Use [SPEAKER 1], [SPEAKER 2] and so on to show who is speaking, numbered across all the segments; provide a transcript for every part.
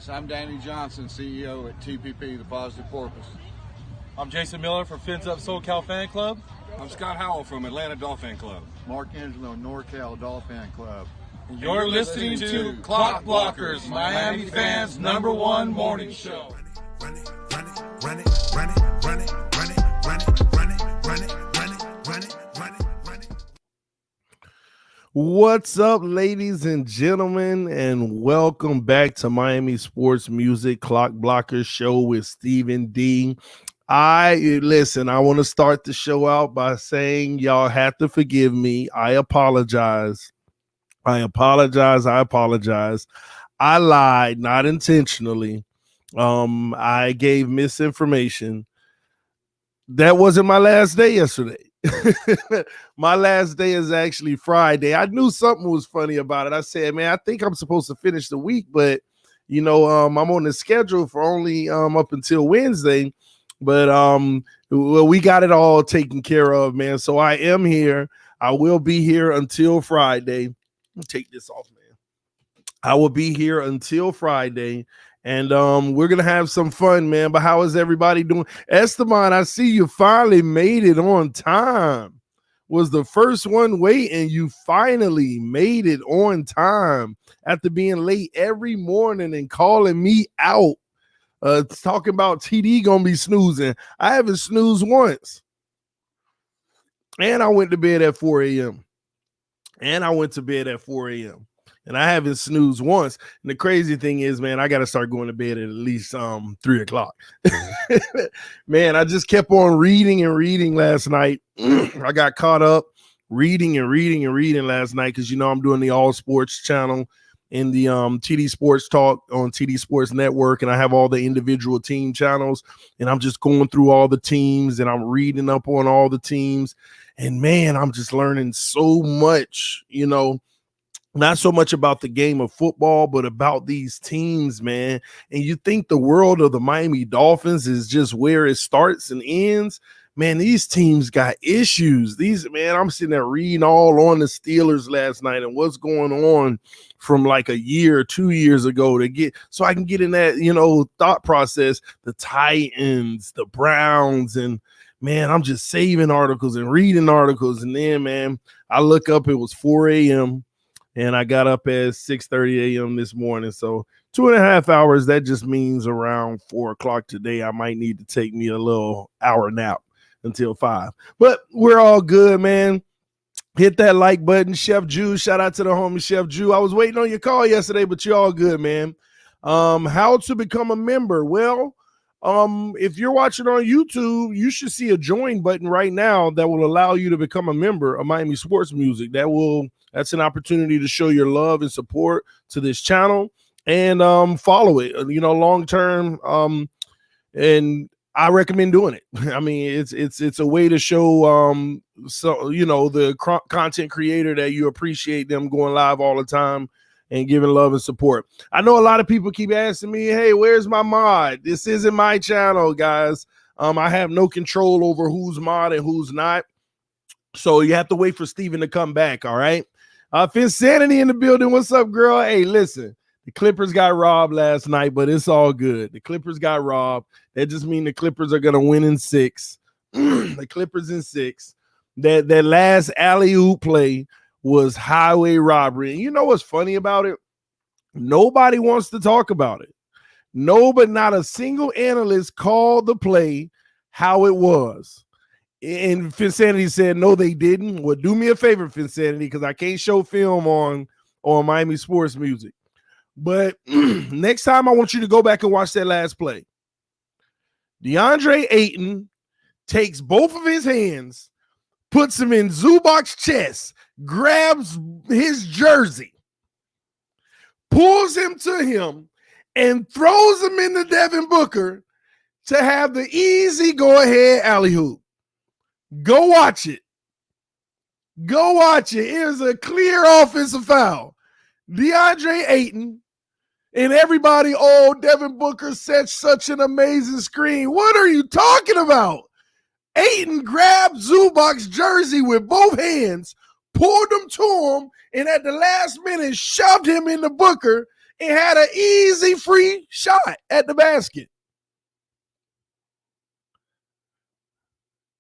[SPEAKER 1] Yes, I'm Danny Johnson, CEO at TPP, The Positive Porpoise.
[SPEAKER 2] I'm Jason Miller from PHINS TALK SoCal Fan Club.
[SPEAKER 1] I'm Scott Howell from Atlanta DolFan Club.
[SPEAKER 3] Mark Angelo, NorCal DolFan Club.
[SPEAKER 2] And you're listening to Clock Blockers, Miami fans' #1 morning show.
[SPEAKER 4] Run it, run it, run it, run it, run it, run it, run it, run it, run it, run it, run it, run it, run it.
[SPEAKER 5] What's up, ladies and gentlemen, and welcome back to Miami Sports Music Clock Blockers Show with Stephen D. I want to start the show out by saying y'all have to forgive me. I apologize. I lied, not intentionally. I gave misinformation. That wasn't my last day yesterday. My last day is actually Friday. I knew something was funny about it. I said, man, I think I'm supposed to finish the week, but I'm on the schedule for only up until Wednesday. But we got it all taken care of, man. So I am here. I will be here until Friday. Take this off, man. I will be here until Friday, and we're gonna have some fun, man. But how is everybody doing? Esteban, I see you finally made it on time. Was the first one waiting. You finally made it on time after being late every morning and calling me out. Talking about TD gonna be snoozing. I haven't snoozed once. And I went to bed at 4 a.m. And I haven't snoozed once. And the crazy thing is, man, I got to start going to bed at least 3 o'clock. Man, I just kept on reading and reading last night. I got caught up reading last night because, I'm doing the All Sports channel in the TD Sports Talk on TD Sports Network, and I have all the individual team channels, and I'm just going through all the teams, and I'm reading up on all the teams, and man, I'm just learning so much, not so much about the game of football, but about these teams, man. And you think the world of the Miami Dolphins is just where it starts and ends. Man, these teams got issues. I'm sitting there reading all on the Steelers last night and what's going on from like a year or 2 years ago so I can get in that, thought process, the Titans, the Browns, and man, I'm just saving articles and reading articles. And then, man, I look up, it was 4 a.m. and I got up at 6:30 a.m. this morning. So 2.5 hours, that just means around 4 o'clock today, I might need to take me a little hour nap until 5. But we're all good, man. Hit that like button. Chef Jew, shout out to the homie Chef Jew. I was waiting on your call yesterday, but you're all good, man. How to become a member? Well, if you're watching on YouTube, you should see a join button right now that will allow you to become a member of Miami Sports Music. That's an opportunity to show your love and support to this channel and follow it, long term. And I recommend doing it. I mean, it's a way to show the content creator that you appreciate them going live all the time and giving love and support. I know a lot of people keep asking me, hey, where's my mod? This isn't my channel, guys. I have no control over who's mod and who's not. So you have to wait for Steven to come back, all right? Finsanity in the building. What's up, girl? Hey, listen, the Clippers got robbed last night, but it's all good. The Clippers got robbed. That just means the Clippers are going to win in 6. The Clippers in 6. That last alley-oop play was highway robbery. And you know what's funny about it? Nobody wants to talk about it. Not a single analyst called the play how it was. And Finsanity said, no, they didn't. Well, do me a favor, Finsanity, because I can't show film on Miami Sports Music. But next time I want you to go back and watch that last play. DeAndre Ayton takes both of his hands, puts him in Zubac's chest, grabs his jersey, pulls him to him, and throws him into Devin Booker to have the easy go-ahead alley-oop. Go watch it. It was a clear offensive foul. DeAndre Ayton and everybody, Devin Booker set such an amazing screen. What are you talking about? Ayton grabbed Zubac's jersey with both hands, pulled him to him, and at the last minute shoved him into Booker and had an easy free shot at the basket.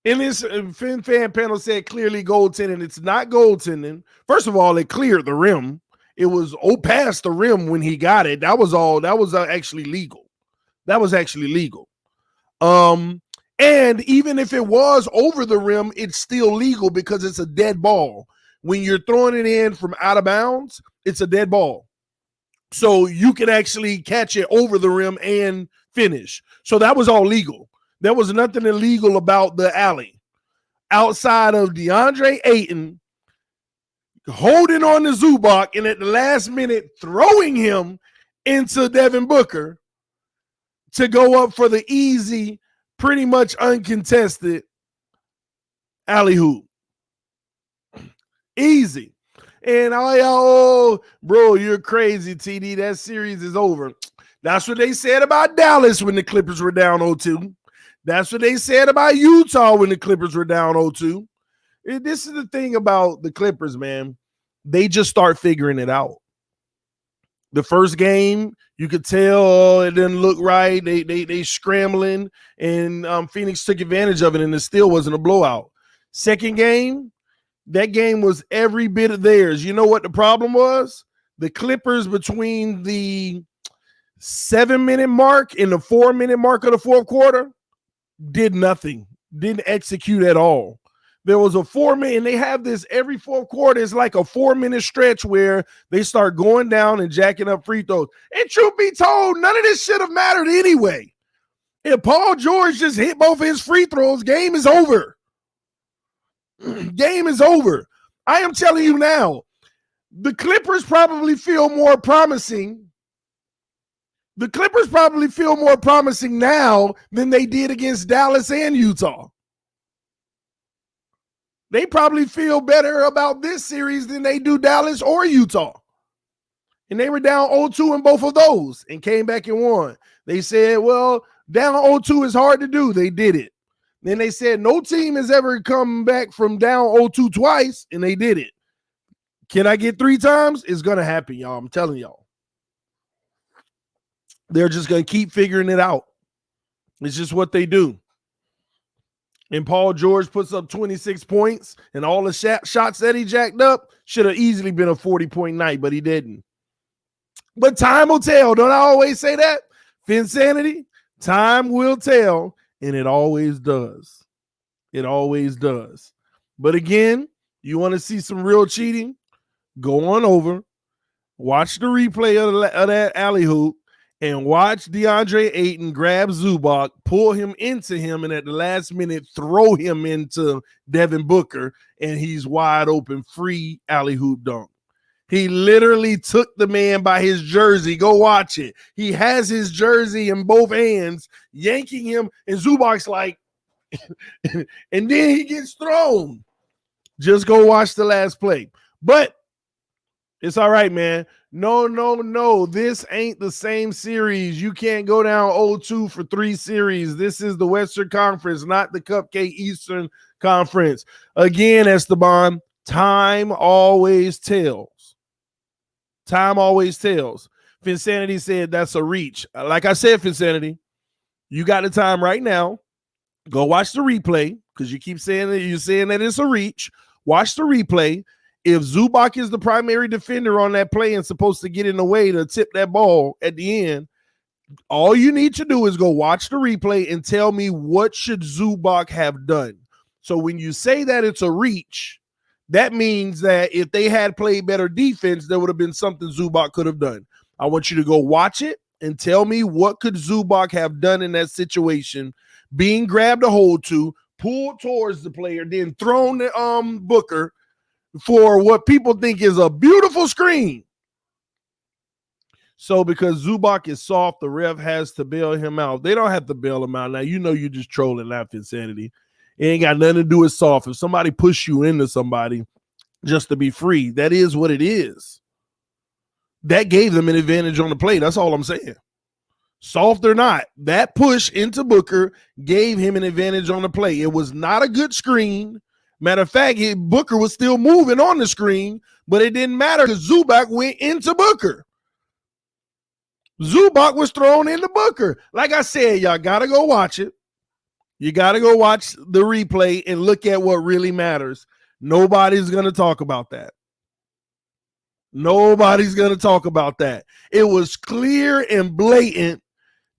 [SPEAKER 5] And this fan panel said clearly goaltending. It's not goaltending. First of all, it cleared the rim. It was past the rim when he got it. That was actually legal. That was actually legal. And even if it was over the rim, it's still legal because it's a dead ball. When you're throwing it in from out of bounds, it's a dead ball. So you can actually catch it over the rim and finish. So that was all legal. There was nothing illegal about the alley outside of DeAndre Ayton holding on to Zubac and at the last minute throwing him into Devin Booker to go up for the easy, pretty much uncontested alley-oop. Easy. And bro, you're crazy, TD. That series is over. That's what they said about Dallas when the Clippers were down 0-2. That's what they said about Utah when the Clippers were down 0-2. This is the thing about the Clippers, man. They just start figuring it out. The first game, you could tell it didn't look right. They scrambling, and Phoenix took advantage of it, and it still wasn't a blowout. Second game, that game was every bit of theirs. You know what the problem was? The Clippers between the 7-minute mark and the 4-minute mark of the fourth quarter did nothing, didn't execute at all. There was a 4-minute, and they have this every fourth quarter. It's like a 4-minute stretch where they start going down and jacking up free throws. And truth be told, none of this should have mattered anyway. If Paul George just hit both of his free throws, game is over. Game is over. I am telling you now, the Clippers probably feel more promising. The Clippers probably feel more promising now than they did against Dallas and Utah. They probably feel better about this series than they do Dallas or Utah. And they were down 0-2 in both of those and came back and won. They said, well, down 0-2 is hard to do. They did it. Then they said no team has ever come back from down 0-2 twice, and they did it. Can I get 3 times? It's going to happen, y'all. I'm telling y'all. They're just going to keep figuring it out. It's just what they do. And Paul George puts up 26 points, and all the shots that he jacked up should have easily been a 40-point night, but he didn't. But time will tell. Don't I always say that? Finsanity, time will tell, and it always does. It always does. But again, you want to see some real cheating? Go on over, watch the replay of that alley-oop, and watch DeAndre Ayton grab Zubac, pull him into him, and at the last minute throw him into Devin Booker, and he's wide open, free alley-oop dunk. He literally took the man by his jersey. Go watch it. He has his jersey in both hands, yanking him, and Zubac's like, and then he gets thrown. Just go watch the last play. But it's all right, man. No. This ain't the same series. You can't go down 0-2 for 3 series. This is the Western Conference, not the Cupcake Eastern Conference. Again, Esteban, time always tells. Time always tells. Finsanity said that's a reach. Like I said, Finsanity, you got the time right now. Go watch the replay because you keep saying that you're saying that it's a reach. Watch the replay. If Zubac is the primary defender on that play and supposed to get in the way to tip that ball at the end, all you need to do is go watch the replay and tell me what should Zubac have done. So when you say that it's a reach, that means that if they had played better defense, there would have been something Zubac could have done. I want you to go watch it and tell me what could Zubac have done in that situation, being grabbed a hold to, pulled towards the player, then thrown the Booker for what people think is a beautiful screen. So because Zubac is soft, the ref has to bail him out. They don't have to bail him out. Now, you know you're just trolling that Insanity. It ain't got nothing to do with soft. If somebody push you into somebody just to be free, that is what it is. That gave them an advantage on the play. That's all I'm saying. Soft or not, that push into Booker gave him an advantage on the play. It was not a good screen. Matter of fact, Booker was still moving on the screen, but it didn't matter because Zubac went into Booker. Zubac was thrown into Booker. Like I said, y'all got to go watch it. You got to go watch the replay and look at what really matters. Nobody's going to talk about that. Nobody's going to talk about that. It was clear and blatant.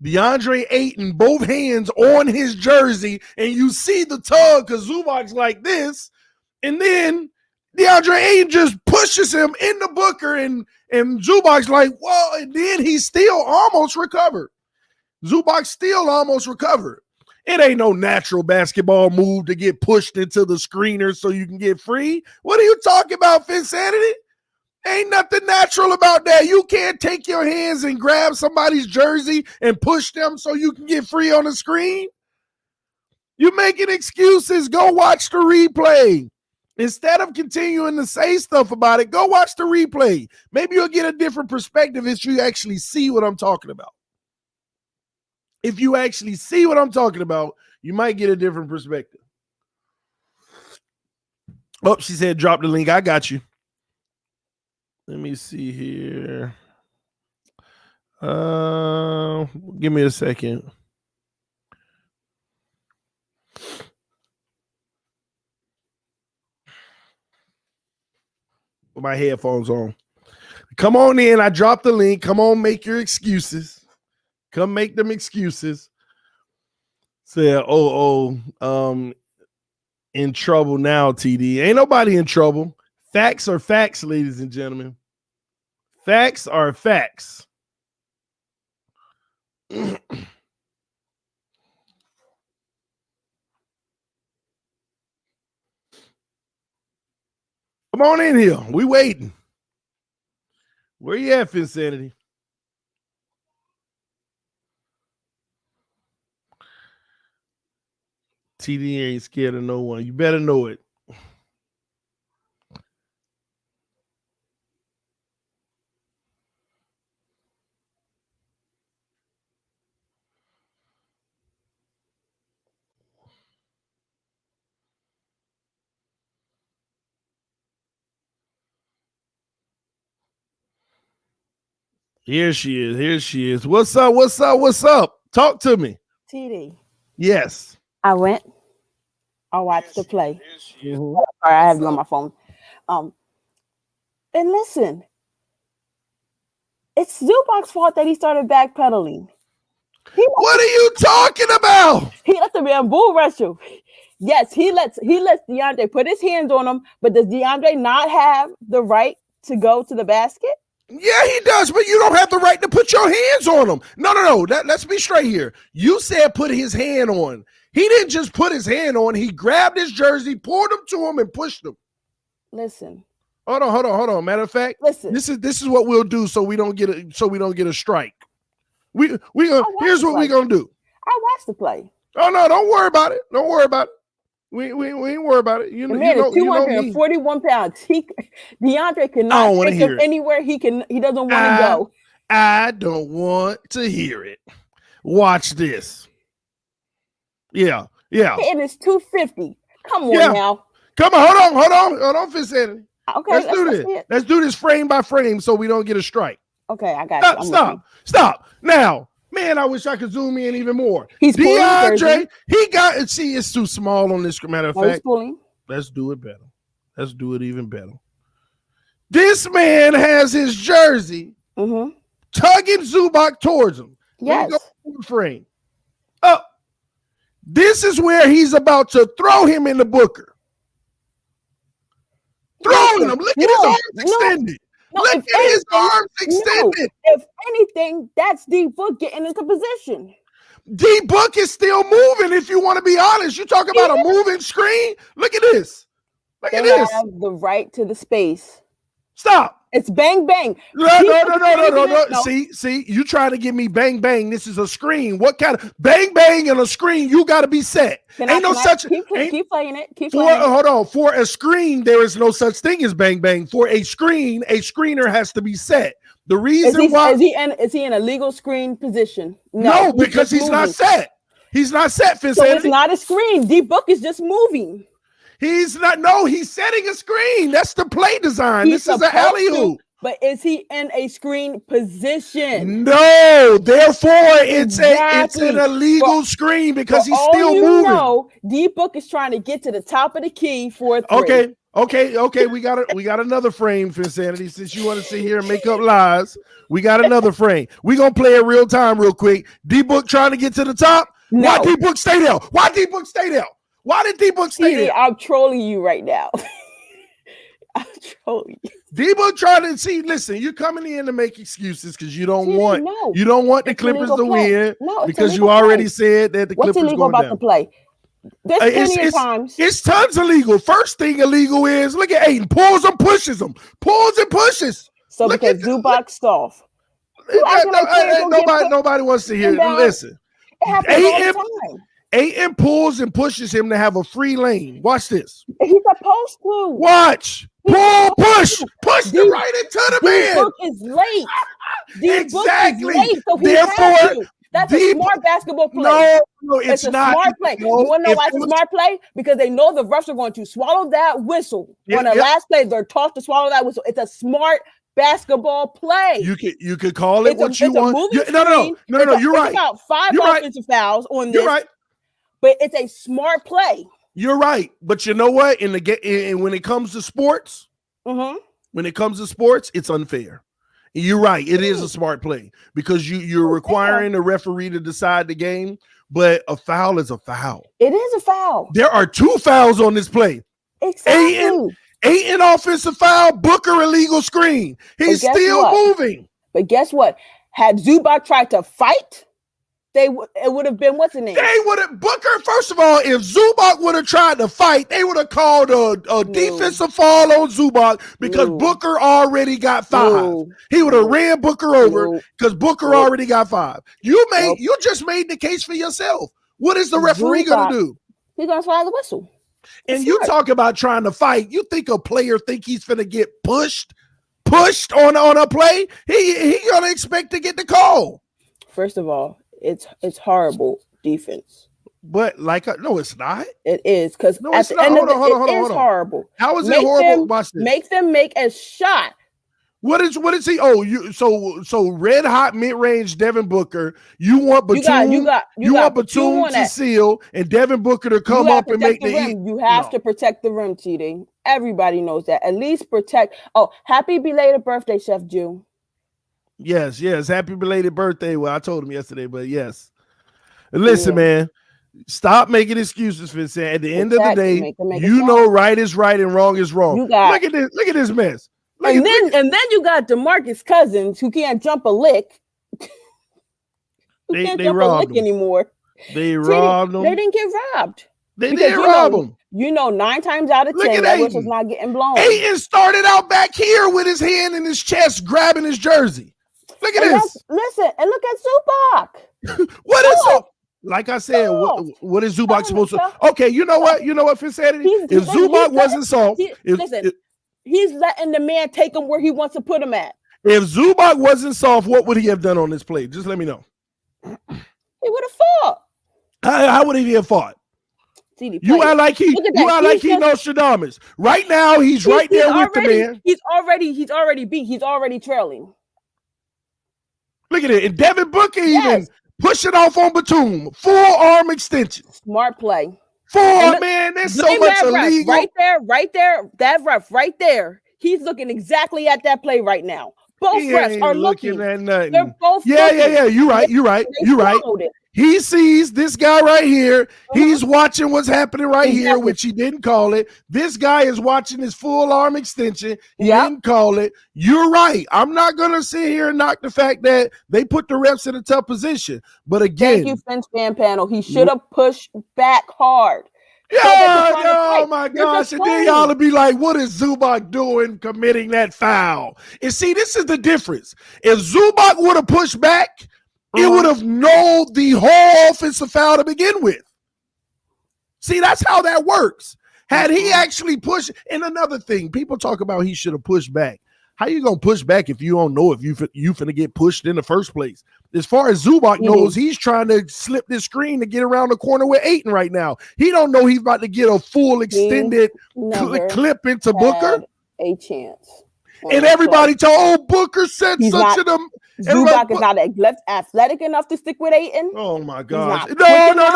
[SPEAKER 5] DeAndre Ayton, both hands on his jersey, and you see the tug because Zubac's like this, and then DeAndre Ayton just pushes him into Booker, and Zubac's like, whoa, and then he still almost recovered. Zubac still almost recovered. It ain't no natural basketball move to get pushed into the screener so you can get free. What are you talking about, Finsanity? Ain't nothing natural about that. You can't take your hands and grab somebody's jersey and push them so you can get free on the screen. You're making excuses. Go watch the replay. Instead of continuing to say stuff about it, go watch the replay. Maybe you'll get a different perspective if you actually see what I'm talking about. If you actually see what I'm talking about, you might get a different perspective. Oh, she said, drop the link. I got you. Let me see here. Give me a second. With my headphones on. Come on in. I dropped the link. Come on, make your excuses. Come make them excuses. Say, in trouble now, TD. Ain't nobody in trouble. Facts are facts, ladies and gentlemen. Facts are facts. Come on in here. We waiting. Where you at, Finsanity? TD ain't scared of no one. You better know it. Here she is. Here she is. What's up? What's up? What's up? Talk to me.
[SPEAKER 6] TD.
[SPEAKER 5] Yes.
[SPEAKER 6] I went. I watched the play. Sorry, I have you on my phone. And listen, it's Zubac's fault that he started backpedaling.
[SPEAKER 5] What are you talking about?
[SPEAKER 6] He let the man bull rush him. Yes, he lets DeAndre put his hands on him, but does DeAndre not have the right to go to the basket?
[SPEAKER 5] Yeah, he does, but you don't have the right to put your hands on him. No. Let's be straight here. You said put his hand on. He didn't just put his hand on. He grabbed his jersey, pulled him to him, and pushed him.
[SPEAKER 6] Listen.
[SPEAKER 5] Hold on. Matter of fact,
[SPEAKER 6] listen.
[SPEAKER 5] This is what we'll do so we don't get a strike. Here's what we're gonna do.
[SPEAKER 6] I watched the play.
[SPEAKER 5] Oh no, don't worry about it. Don't worry about it. We ain't worried about it. You know,
[SPEAKER 6] 241 pounds. DeAndre cannot take him anywhere he doesn't want to go.
[SPEAKER 5] I don't want to hear it. Watch this. Yeah.
[SPEAKER 6] And it's 250. Come on now.
[SPEAKER 5] Come on, hold on, Finsanity.
[SPEAKER 6] Okay,
[SPEAKER 5] let's do this. Let's do this frame by frame so we don't get a strike.
[SPEAKER 6] Okay, I got you.
[SPEAKER 5] Stop. Now, man, I wish I could zoom in even more.
[SPEAKER 6] He's
[SPEAKER 5] DeAndre, it's too small on this. Matter of fact, let's do it better. Let's do it even better. This man has his jersey tugging Zubac towards him.
[SPEAKER 6] Yes.
[SPEAKER 5] Frame. Up. This is where he's about to throw him in the Booker. Throwing him. Look at his arms extended. Look at his arms extended.
[SPEAKER 6] If anything, that's D-Book getting into position.
[SPEAKER 5] D-Book is still moving, if you want to be honest. You talk about a moving screen? Look at this. Look at this.
[SPEAKER 6] They have the right to the space.
[SPEAKER 5] Stop.
[SPEAKER 6] It's bang, bang.
[SPEAKER 5] No. See, you trying to give me bang, bang. This is a screen. What kind of bang, bang and a screen? You got to be set. Keep playing it. Hold on. For a screen, there is no such thing as bang, bang. For a screen, a screener has to be set. The reason why
[SPEAKER 6] is he in a legal screen position?
[SPEAKER 5] No, because he's not set. He's not set, Finsanity.
[SPEAKER 6] So it's not a screen. D-Book is just moving.
[SPEAKER 5] He's not. No, he's setting a screen. That's the play design. This is an alley-oop.
[SPEAKER 6] But is he in a screen position?
[SPEAKER 5] No, therefore it's
[SPEAKER 6] Exactly.
[SPEAKER 5] an illegal screen because he's
[SPEAKER 6] all
[SPEAKER 5] still
[SPEAKER 6] you
[SPEAKER 5] moving.
[SPEAKER 6] know, D-Book is trying to get to the top of the key for a three.
[SPEAKER 5] Okay. We got another frame for insanity. Since you want to sit here and make up lies, we got another frame. We gonna play it real time, real quick. D-Book trying to get to the top.
[SPEAKER 6] No.
[SPEAKER 5] Why D-Book stay there? Why D-Book stay there? Why did D-Book stay there?
[SPEAKER 6] I'm trolling you right now. I'm trolling you.
[SPEAKER 5] D-Book trying to see. Listen, you're coming in to make excuses because you don't want the Clippers to win because you already said that the Clippers
[SPEAKER 6] What's illegal about the play? There's plenty of times.
[SPEAKER 5] It's tons illegal. First thing illegal is look at Ayton pulls and pushes him, pulls and pushes.
[SPEAKER 6] So
[SPEAKER 5] look
[SPEAKER 6] because Zubac's off.
[SPEAKER 5] Nobody wants to hear. Listen,
[SPEAKER 6] it happens all the time.
[SPEAKER 5] Ayton pulls and pushes him to have a free lane. Watch this.
[SPEAKER 6] He's supposed to.
[SPEAKER 5] Watch. Pull, push it right into the man.
[SPEAKER 6] D-Book is late.
[SPEAKER 5] Exactly.
[SPEAKER 6] Is late, so
[SPEAKER 5] therefore,
[SPEAKER 6] that's a smart basketball play.
[SPEAKER 5] No, it's not.
[SPEAKER 6] Smart play.
[SPEAKER 5] No,
[SPEAKER 6] you want to know why it's a smart play? Because they know the refs are going to swallow that whistle. On the last play, they're taught to swallow that whistle. It's a smart basketball play.
[SPEAKER 5] You could call it what you want. No. You're right.
[SPEAKER 6] It's about 5 offensive fouls on this.
[SPEAKER 5] You're right.
[SPEAKER 6] But it's a smart play.
[SPEAKER 5] You're right. But you know what? When it comes to sports, it's unfair. You're right. It is a smart play because you're requiring the referee to decide the game, but a foul is a foul.
[SPEAKER 6] It is a foul.
[SPEAKER 5] There are 2 fouls on this play.
[SPEAKER 6] Exactly.
[SPEAKER 5] Ayton offensive foul, Booker illegal screen. He's still moving.
[SPEAKER 6] But guess what? Had Zubac tried to fight, it would have been what's the name?
[SPEAKER 5] They would have Booker. First of all, if Zubac would have tried to fight, they would have called a defensive foul on Zubac because Booker already got 5. He would have ran Booker over because Booker already got 5. You just made the case for yourself. What is the referee gonna do?
[SPEAKER 6] He's gonna swallow the whistle.
[SPEAKER 5] And you talk about trying to fight. You think a player think he's gonna get pushed on a play? He gonna expect to get the call.
[SPEAKER 6] First of all, it's horrible defense.
[SPEAKER 5] But no, it's not.
[SPEAKER 6] It is because at the end of it, it is horrible.
[SPEAKER 5] How is it horrible? Watch this.
[SPEAKER 6] Make them make a shot.
[SPEAKER 5] What is he? Oh, so red hot mid range Devin Booker. You want Batum? You want Batum to seal and Devin Booker to come up and make the
[SPEAKER 6] rim. You have to protect the rim, TD. Everybody knows that. At least protect. Oh, happy belated birthday, Chef Jew.
[SPEAKER 5] Yes. Happy belated birthday. Well, I told him yesterday, but yes. And listen, man, stop making excuses for saying at the end of the day, you know right is right and wrong is wrong. Look at this mess.
[SPEAKER 6] And then you got DeMarcus Cousins who can't jump a lick.
[SPEAKER 5] They robbed him
[SPEAKER 6] anymore.
[SPEAKER 5] They robbed him.
[SPEAKER 6] They didn't get robbed.
[SPEAKER 5] They did rob him.
[SPEAKER 6] 9 times out of 10, that whistle's not getting blown.
[SPEAKER 5] Ayton started out back here with his hand in his chest, grabbing his jersey. Look at this.
[SPEAKER 6] Listen, and look at Zubac.
[SPEAKER 5] What is it? Like I said, what is Zubac supposed to? Okay, you know what? Finsanity? If Zubac wasn't soft,
[SPEAKER 6] he's letting the man take him where he wants to put him at.
[SPEAKER 5] If Zubac wasn't soft, what would he have done on this play? Just let me know.
[SPEAKER 6] He would have fought.
[SPEAKER 5] How would he have fought? You act like he Nostradamus. Right now, he's right there with the man.
[SPEAKER 6] He's already beat. He's already trailing.
[SPEAKER 5] Look at it. And Devin Booker even pushing off on Batum. Full arm extension.
[SPEAKER 6] Smart play.
[SPEAKER 5] Man, there's so much illegal.
[SPEAKER 6] Right there. That ref right there. He's looking exactly at that play right now. Both refs are looking
[SPEAKER 5] at nothing.
[SPEAKER 6] They're both
[SPEAKER 5] Yeah. You're right. He sees this guy right here. He's watching what's happening right here, which he didn't call it. This guy is watching his full arm extension. He didn't call it. You're right. I'm not going to sit here and knock the fact that they put the refs in a tough position. But again,
[SPEAKER 6] thank you, Finch fan panel. He should have pushed back hard.
[SPEAKER 5] Oh my gosh. And then y'all would be like, what is Zubac doing committing that foul? And see, this is the difference. If Zubac would have pushed back, it would have known the whole offensive foul to begin with. See, that's how that works. Had he actually pushed, and another thing, people talk about he should have pushed back. How you gonna push back if you don't know if you finna get pushed in the first place? As far as Zubac knows, he's trying to slip this screen to get around the corner with Ayton right now. He don't know he's about to get a full extended clip into Booker.
[SPEAKER 6] A chance.
[SPEAKER 5] And everybody told Booker said
[SPEAKER 6] He's
[SPEAKER 5] such
[SPEAKER 6] not-
[SPEAKER 5] of them.
[SPEAKER 6] Zubac is not athletic enough to stick with Ayton.
[SPEAKER 5] Oh my
[SPEAKER 6] not
[SPEAKER 5] gosh.
[SPEAKER 6] quick
[SPEAKER 5] No.
[SPEAKER 6] enough,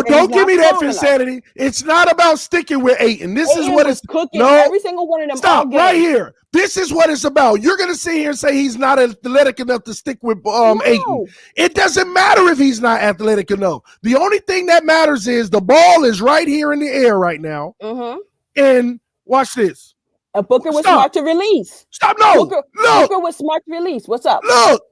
[SPEAKER 5] Don't give
[SPEAKER 6] not
[SPEAKER 5] me that
[SPEAKER 6] strong enough.
[SPEAKER 5] insanity. It's not about sticking with Ayton. This is
[SPEAKER 6] Ayton
[SPEAKER 5] what
[SPEAKER 6] was
[SPEAKER 5] it's
[SPEAKER 6] cooking
[SPEAKER 5] no.
[SPEAKER 6] every single one of them. all
[SPEAKER 5] Stop
[SPEAKER 6] game.
[SPEAKER 5] right here. This is what it's about. You're gonna sit here and say he's not athletic enough to stick with Ayton. It doesn't matter if he's not athletic enough. The only thing that matters is the ball is right here in the air right now.
[SPEAKER 6] Mm-hmm.
[SPEAKER 5] And watch this.
[SPEAKER 6] And Booker was
[SPEAKER 5] Stop.
[SPEAKER 6] smart to release.
[SPEAKER 5] Stop. No.
[SPEAKER 6] Booker
[SPEAKER 5] Look.
[SPEAKER 6] was smart to release. What's up?
[SPEAKER 5] Look.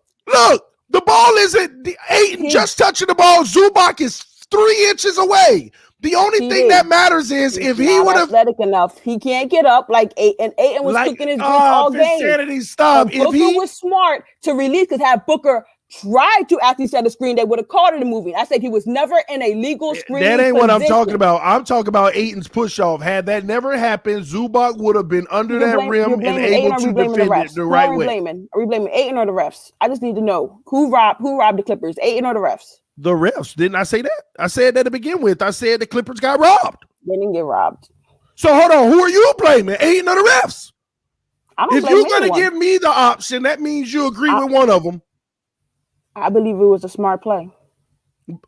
[SPEAKER 5] The ball isn't Ayton just touching the ball. Zubac is 3 inches away. The only thing that matters is if he would have
[SPEAKER 6] athletic enough, he can't get up like Ayton. Ayton was cooking his drinks all game.
[SPEAKER 5] Insanity, stop.
[SPEAKER 6] If Booker was smart to release, because had Booker tried to actually set a screen, they would have called it a movie. I said he was never in a legal screen.
[SPEAKER 5] That ain't
[SPEAKER 6] position.
[SPEAKER 5] what I'm talking about. I'm talking about Ayton's push off. Had that never happened, Zubac would have been under that rim and able to defend it the right way.
[SPEAKER 6] Are we blaming Ayton or the refs? I just need to know who robbed the Clippers, Ayton or the refs?
[SPEAKER 5] The refs. Didn't I say that? I said that to begin with. I said the Clippers got robbed.
[SPEAKER 6] They didn't get robbed.
[SPEAKER 5] So hold on. Who are you blaming? Ayton or the refs? If you're going to give me the option, that means you agree with one of them.
[SPEAKER 6] I believe it was a smart play.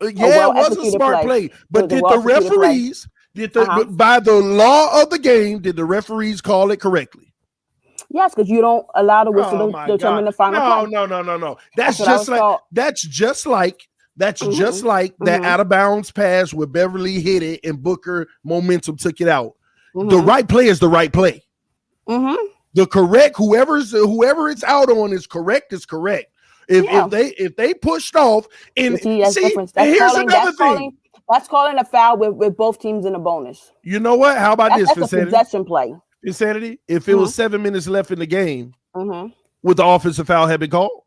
[SPEAKER 5] Yeah, it was a smart play. But did the referees, by the law of the game, did the referees call it correctly?
[SPEAKER 6] Yes, because you don't allow the whistle to determine the final play.
[SPEAKER 5] No. That's just like that out of bounds pass where Beverly hit it and Booker momentum took it out. The right play is the right play. The correct whoever it's out on is correct. If they pushed off and here's another thing.
[SPEAKER 6] That's calling a foul with both teams in a bonus.
[SPEAKER 5] You know what? How about this?
[SPEAKER 6] That's a possession play.
[SPEAKER 5] Insanity. If it was 7 minutes left in the game, would the offensive foul have been called?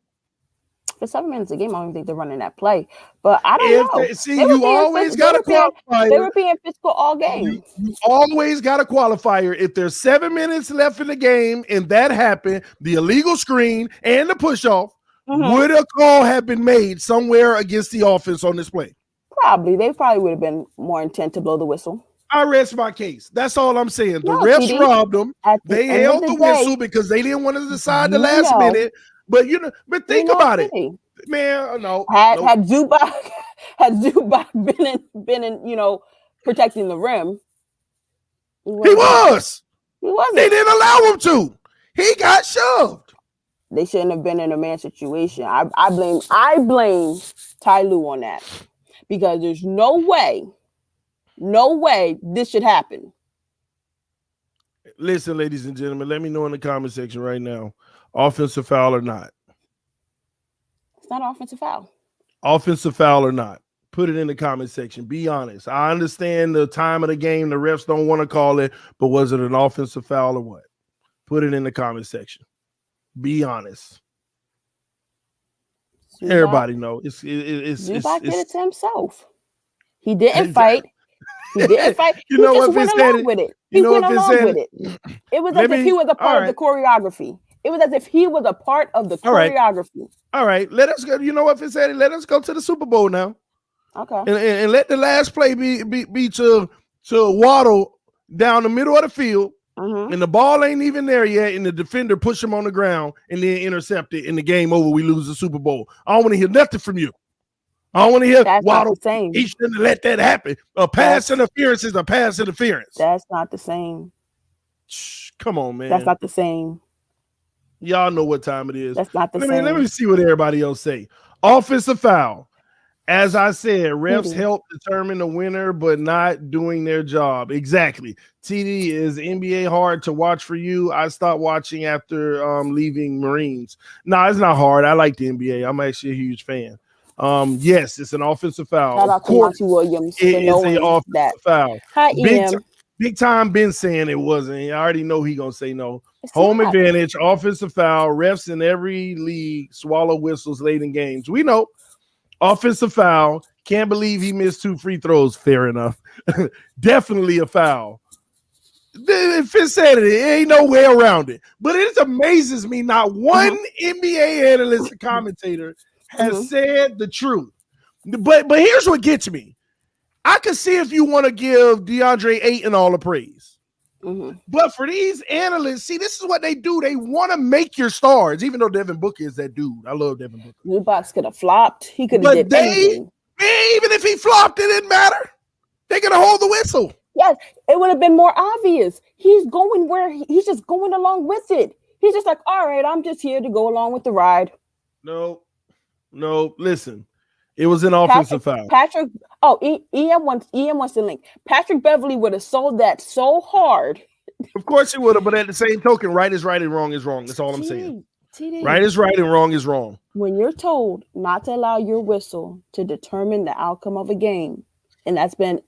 [SPEAKER 6] For 7 minutes a game, I don't think they're running that play. But I don't know.
[SPEAKER 5] You always got a qualifier.
[SPEAKER 6] They were being physical all game.
[SPEAKER 5] You always got a qualifier. If there's 7 minutes left in the game and that happened, the illegal screen and the push-off, would a call have been made somewhere against the offense on this play?
[SPEAKER 6] Probably. They probably would have been more intent to blow the whistle.
[SPEAKER 5] I rest my case. That's all I'm saying. The refs robbed them. They held the whistle because they didn't want to decide the last minute. But think about it, man. No,
[SPEAKER 6] had Zubac been in protecting the rim,
[SPEAKER 5] he was.
[SPEAKER 6] He wasn't.
[SPEAKER 5] They didn't allow him to. He got shoved.
[SPEAKER 6] They shouldn't have been in a man situation. I blame Ty Lue on that because there's no way this should happen.
[SPEAKER 5] Listen, ladies and gentlemen, let me know in the comment section right now. Offensive foul or not?
[SPEAKER 6] It's not an offensive foul.
[SPEAKER 5] Offensive foul or not? Put it in the comment section. Be honest. I understand the time of the game. The refs don't want to call it, but was it an offensive foul or what? Put it in the comment section. Be honest. Zubac, everybody know.
[SPEAKER 6] Zubac did it to himself. He didn't fight. He didn't fight.
[SPEAKER 5] You know what?
[SPEAKER 6] Went along with it. He went along with it. It was as if he was a part of the choreography. It was as if he was a part of the choreography.
[SPEAKER 5] All right. Let us go. You know what, Fitzgerald? Let us go to the Super Bowl now.
[SPEAKER 6] Okay.
[SPEAKER 5] And let the last play be to Waddle down the middle of the field. And the ball ain't even there yet. And the defender push him on the ground and then intercept it. And the game over. We lose the Super Bowl. I don't want to hear nothing from you. I don't want to hear Waddle. He shouldn't have let that happen. A pass interference is a pass interference.
[SPEAKER 6] That's not the same.
[SPEAKER 5] Come on, man.
[SPEAKER 6] That's not the same.
[SPEAKER 5] Y'all know what time it is.
[SPEAKER 6] That's not the same.
[SPEAKER 5] Let me see what everybody else say. Offensive foul. As I said, refs help determine the winner, but not doing their job. Exactly. TD, is NBA hard to watch for you? I stopped watching after leaving Marines. No, it's not hard. I like the NBA. I'm actually a huge fan. Yes, it's an offensive foul.
[SPEAKER 6] Shout out to Monty Williams.
[SPEAKER 5] It is an offensive foul.
[SPEAKER 6] Hi, Ian.
[SPEAKER 5] Big time been saying it wasn't. I already know he gonna say no. Home advantage, offensive foul. Refs in every league swallow whistles late in games. We know. Offensive foul. Can't believe he missed 2 free throws. Fair enough. Definitely a foul. If it said it, ain't no way around it. But it amazes me not one NBA analyst or commentator has said the truth. But here's what gets me. I can see if you want to give DeAndre Ayton all the praise.
[SPEAKER 6] Mm-hmm.
[SPEAKER 5] But for these analysts, see, this is what they do. They want to make your stars, even though Devin Booker is that dude. I love Devin Booker.
[SPEAKER 6] Zubac could have flopped. He could have did anything.
[SPEAKER 5] Man, even if he flopped, it didn't matter. They're going to hold the whistle.
[SPEAKER 6] Yes, it would have been more obvious. He's going where he's just going along with it. He's just like, all right, I'm just here to go along with the ride.
[SPEAKER 5] No, listen. It was an offensive foul.
[SPEAKER 6] Ian wants to link. Patrick Beverly would have sold that so hard.
[SPEAKER 5] Of course he would have, but at the same token, right is right and wrong is wrong. That's all I'm saying.
[SPEAKER 6] TD.
[SPEAKER 5] Right is right and wrong is wrong.
[SPEAKER 6] When you're told not to allow your whistle to determine the outcome of a game, and that's been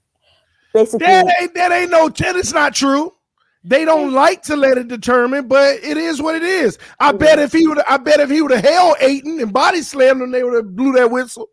[SPEAKER 6] basically
[SPEAKER 5] that ain't no it's not true. They don't like to let it determine, but it is what it is. I bet if he would have held Ayton and body slammed him, they would have blew that whistle.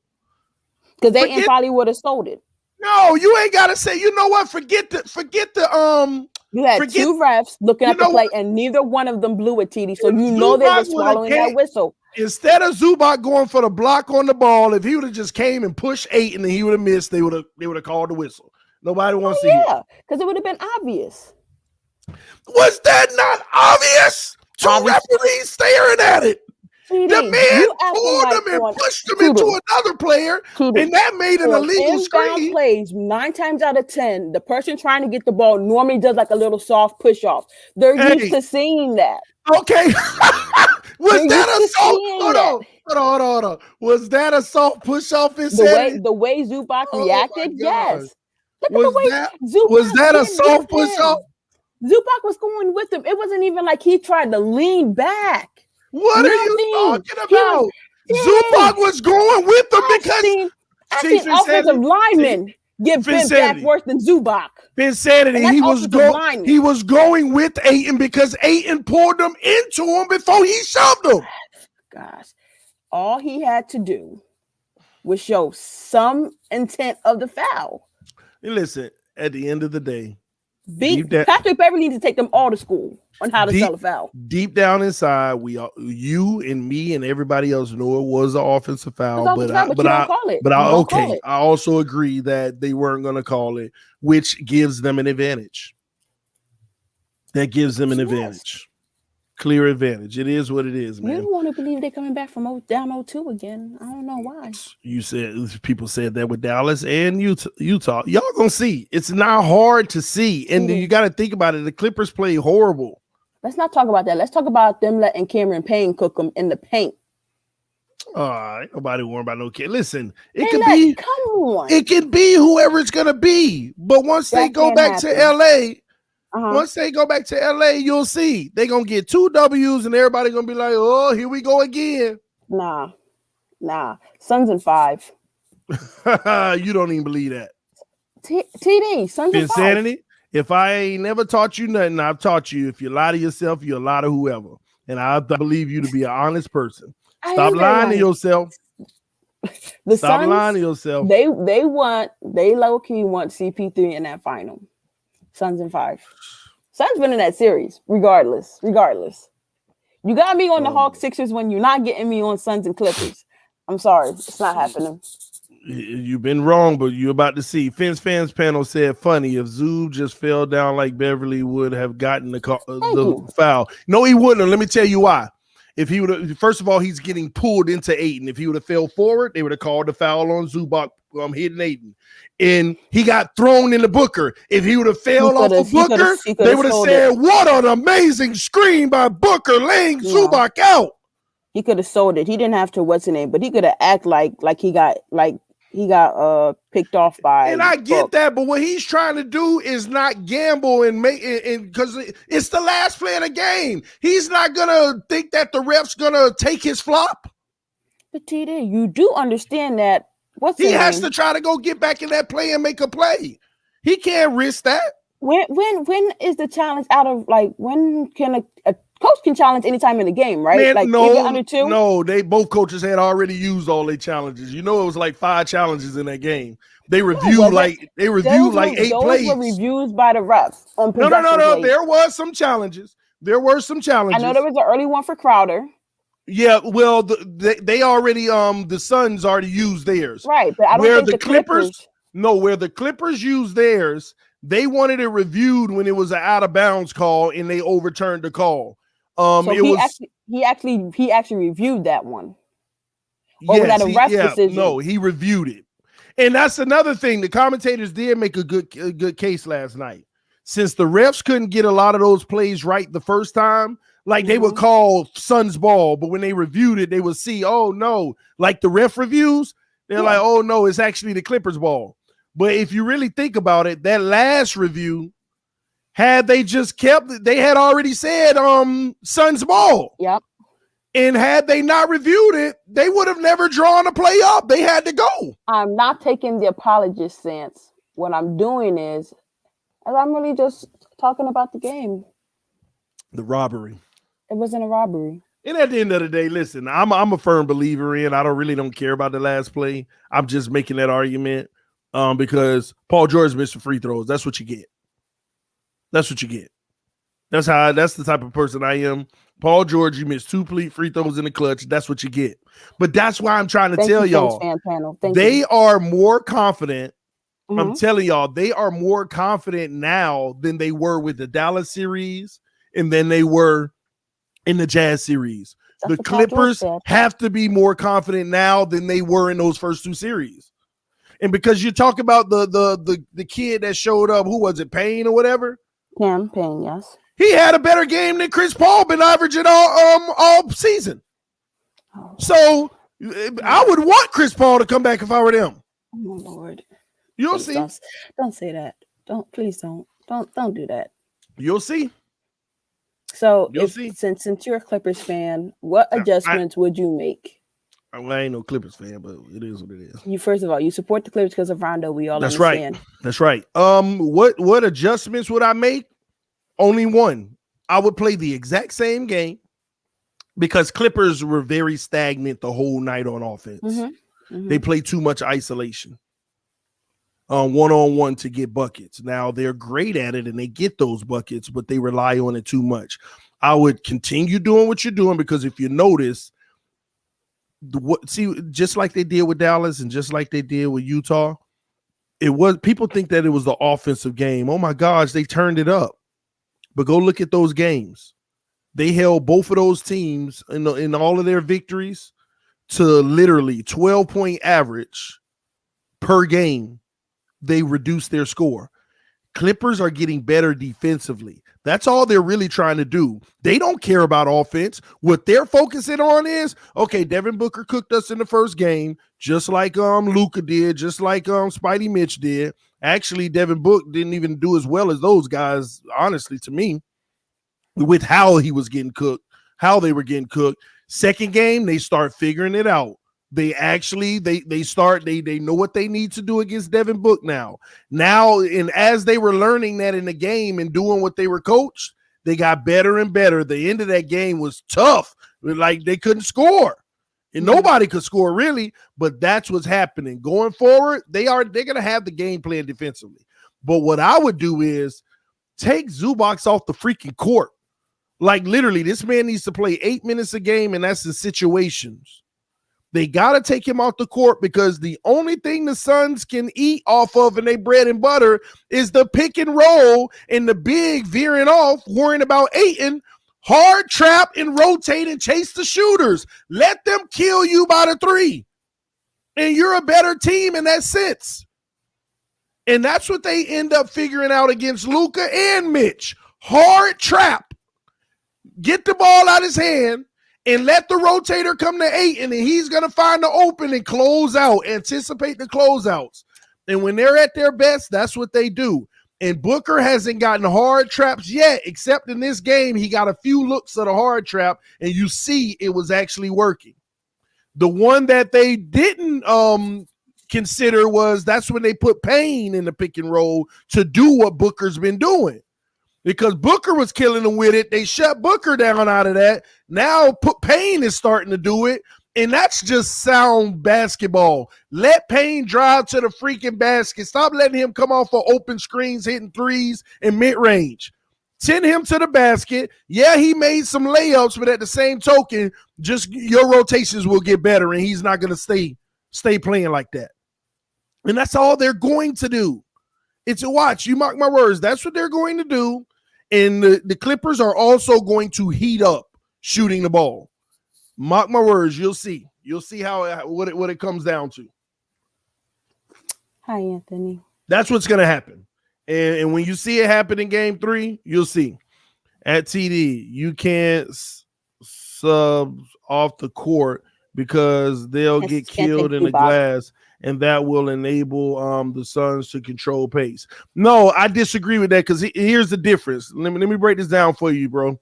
[SPEAKER 6] Because they probably would have sold it.
[SPEAKER 5] No, you ain't gotta say. You know what? Forget the.
[SPEAKER 6] You had two refs looking at the play, and neither one of them blew it, TD. So you know they were swallowing that whistle.
[SPEAKER 5] Instead of Zubac going for the block on the ball, if he would have just came and pushed Ayton and he would have missed, they would have called the whistle. Nobody wants to hear.
[SPEAKER 6] Yeah, because it would have been obvious.
[SPEAKER 5] Was that not obvious? Two referees staring at it.
[SPEAKER 6] TD,
[SPEAKER 5] the man pulled him and pushed him into another player, and that made an illegal screen.
[SPEAKER 6] Plays 9 times out of 10, the person trying to get the ball normally does like a little soft push off. They're used to seeing that.
[SPEAKER 5] Okay, was that a soft? Hold on. Was that a soft push off?
[SPEAKER 6] The way Zubac reacted, yes.
[SPEAKER 5] Was that a soft push off?
[SPEAKER 6] Zubac was going with him. It wasn't even like he tried to lean back.
[SPEAKER 5] What are you talking about? Zubac was going with them because
[SPEAKER 6] I've seen offensive linemen get bent back worse than Zubac.
[SPEAKER 5] Insanity. He was going with Ayton because Ayton pulled him into him before he shoved him.
[SPEAKER 6] Gosh, all he had to do was show some intent of the foul.
[SPEAKER 5] And listen, at the end of the day,
[SPEAKER 6] Patrick Beverly needs to take them all to school on how to sell a foul.
[SPEAKER 5] Deep down inside, you and me and everybody else know it was an offensive foul, I also agree that they weren't going to call it, which gives them an advantage. That gives them an advantage. Clear advantage. It is what it is, man.
[SPEAKER 6] You don't want to believe they're coming back from down 0-2 again. I don't know why.
[SPEAKER 5] People said that with Dallas and Utah. Y'all gonna see. It's not hard to see, and you got to think about it. The Clippers play horrible.
[SPEAKER 6] Let's not talk about that. Let's talk about them letting Cameron Payne cook them in the paint.
[SPEAKER 5] Ain't nobody worrying about no kid. Listen,
[SPEAKER 6] it
[SPEAKER 5] could be whoever it's gonna be. But once they go back to LA. Once they go back to LA, you'll see they're gonna get 2 W's and everybody gonna be like, oh, here we go again.
[SPEAKER 6] Nah. Suns in 5.
[SPEAKER 5] You don't even believe that.
[SPEAKER 6] TD, Suns in 5.
[SPEAKER 5] Insanity. If I ain't never taught you nothing, I've taught you. If you lie to yourself, you lie to whoever. And I believe you to be an honest person. Stop lying to yourself. Stop lying to yourself.
[SPEAKER 6] They low-key want CP3 in that final. Suns in 5. Suns winning that series, regardless. You got me on the Hawks Sixers when you're not getting me on Suns and Clippers. I'm sorry, it's not happening.
[SPEAKER 5] You've been wrong, but you're about to see. Fans panel said, funny, if Zub just fell down like Beverly would have gotten the foul. No, he wouldn't. Let me tell you why. If he would have, first of all, he's getting pulled into Ayton. If he would have fell forward, they would have called the foul on Zubac hitting Ayton. And he got thrown in the Booker. If he would have fell off of Booker, they would have said, what an amazing screen by Booker laying Zubac out.
[SPEAKER 6] He could have sold it. He didn't have to what's the name, but he could have act like he got picked off by.
[SPEAKER 5] And I get that, but what he's trying to do is not gamble and make it, because it's the last play of the game. He's not gonna think that the ref's gonna take his flop.
[SPEAKER 6] But TD, you do understand that
[SPEAKER 5] he has to try to go get back in that play and make a play. He can't risk that.
[SPEAKER 6] When is the challenge out of when can a coach can challenge anytime in the game, right?
[SPEAKER 5] Man, even under 2? No, both coaches had already used all their challenges. It was like 5 challenges in that game. They reviewed 8 plays.
[SPEAKER 6] Those were reviews by the refs on possession
[SPEAKER 5] No.
[SPEAKER 6] plays.
[SPEAKER 5] There were some challenges.
[SPEAKER 6] I know there was an early one for Crowder.
[SPEAKER 5] Yeah, well, they already the Suns already used theirs.
[SPEAKER 6] Right, but I don't think the Clippers
[SPEAKER 5] where the Clippers used theirs, They wanted it reviewed when it was an out of bounds call, and they overturned the call.
[SPEAKER 6] So he actually reviewed that one. Or was that a ref decision?
[SPEAKER 5] No, he reviewed it. And that's another thing. The commentators did make a good case last night. Since the refs couldn't get a lot of those plays right the first time, like they would call Suns ball, but when they reviewed it, they would see, oh no, like the ref reviews, they're like, oh no, it's actually the Clippers ball. But if you really think about it, that last review, had they just kept, they had already said Suns ball.
[SPEAKER 6] Yep.
[SPEAKER 5] And had they not reviewed it, they would have never drawn a play up. They had to go.
[SPEAKER 6] I'm not taking the apologist stance. What I'm doing is I'm really just talking about the game.
[SPEAKER 5] The robbery.
[SPEAKER 6] It wasn't a robbery.
[SPEAKER 5] And at the end of the day, listen, I'm a firm believer in. I don't care about the last play. I'm just making that argument because Paul George missed free throws. That's what you get. That's what you get. That's the type of person I am. Paul George, you missed 2 free throws in the clutch. That's what you get. But that's why I'm trying to tell y'all. They are more confident. Mm-hmm. I'm telling y'all, they are more confident now than they were with the Dallas series and than they were in the Jazz series. That's the Clippers have to be more confident now than they were in those first 2 series. And because you talk about the kid that showed up, who was it, Payne or whatever?
[SPEAKER 6] Payne, yes.
[SPEAKER 5] He had a better game than Chris Paul been averaging all season.
[SPEAKER 6] Oh.
[SPEAKER 5] So I would want Chris Paul to come back if I were them.
[SPEAKER 6] Oh my Lord.
[SPEAKER 5] You'll
[SPEAKER 6] please
[SPEAKER 5] see.
[SPEAKER 6] Don't say that. Please don't do that.
[SPEAKER 5] You'll see.
[SPEAKER 6] So since you're a Clippers fan, what adjustments would you make?
[SPEAKER 5] Well, I ain't no Clippers fan, but it is what it is.
[SPEAKER 6] You first of all, you support the Clippers because of Rondo. We all understand.
[SPEAKER 5] That's right. What adjustments would I make? Only one. I would play the exact same game because Clippers were very stagnant the whole night on offense. Mm-hmm. Mm-hmm. They play too much isolation. One-on-one to get buckets. Now they're great at it and they get those buckets, but they rely on it too much. I would continue doing what you're doing because if you notice, just like they did with Dallas and just like they did with Utah, people think that it was the offensive game. Oh my gosh, they turned it up. But go look at those games. They held both of those teams in all of their victories to literally 12-point average per game. They reduced their score. Clippers are getting better defensively. That's all they're really trying to do. They don't care about offense. What they're focusing on is, okay, Devin Booker cooked us in the first game, just like Luka did, just like Spidey Mitch did. Actually, Devin Booker didn't even do as well as those guys, honestly, to me, with how he was getting cooked, how they were getting cooked. Second game, they start figuring it out. They actually they know what they need to do against Devin Booker now. And as they were learning that in the game and doing what they were coached, they got better and better. The end of that game was tough. Like they couldn't score. And nobody could score really, but that's what's happening. Going forward, they're going to have the game plan defensively. But what I would do is take Zubac off the freaking court. Like literally, this man needs to play 8 minutes a game, and that's in situations. They got to take him off the court because the only thing the Suns can eat off of in their bread and butter is the pick and roll and the big veering off, worrying about Ayton. Hard trap and rotate and chase the shooters. Let them kill you by the 3. And you're a better team in that sense. And that's what they end up figuring out against Luka and Mitch. Hard trap. Get the ball out of his hand and let the rotator come to Ayton, and he's going to find the open and close out, anticipate the closeouts. And when they're at their best, that's what they do. And Booker hasn't gotten hard traps yet, except in this game, he got a few looks at a hard trap, and you see it was actually working. The one that they didn't consider was that's when they put Payne in the pick and roll to do what Booker's been doing. Because Booker was killing them with it. They shut Booker down out of that. Now Payne is starting to do it. And that's just sound basketball. Let Payne drive to the freaking basket. Stop letting him come off of open screens, hitting threes and mid-range. Send him to the basket. Yeah, he made some layups, but at the same token, just your rotations will get better, and he's not going to stay playing like that. And that's all they're going to do. It's a watch. You mark my words. That's what they're going to do. And the Clippers are also going to heat up shooting the ball. Mark my words. You'll see. You'll see what it comes down to.
[SPEAKER 6] Hi, Anthony.
[SPEAKER 5] That's what's going to happen. And when you see it happen in game 3, you'll see. At TD, you can't sub off the court because they'll get killed in the glass, and that will enable the Suns to control pace. No, I disagree with that because here's the difference. Let me break this down for you, bro.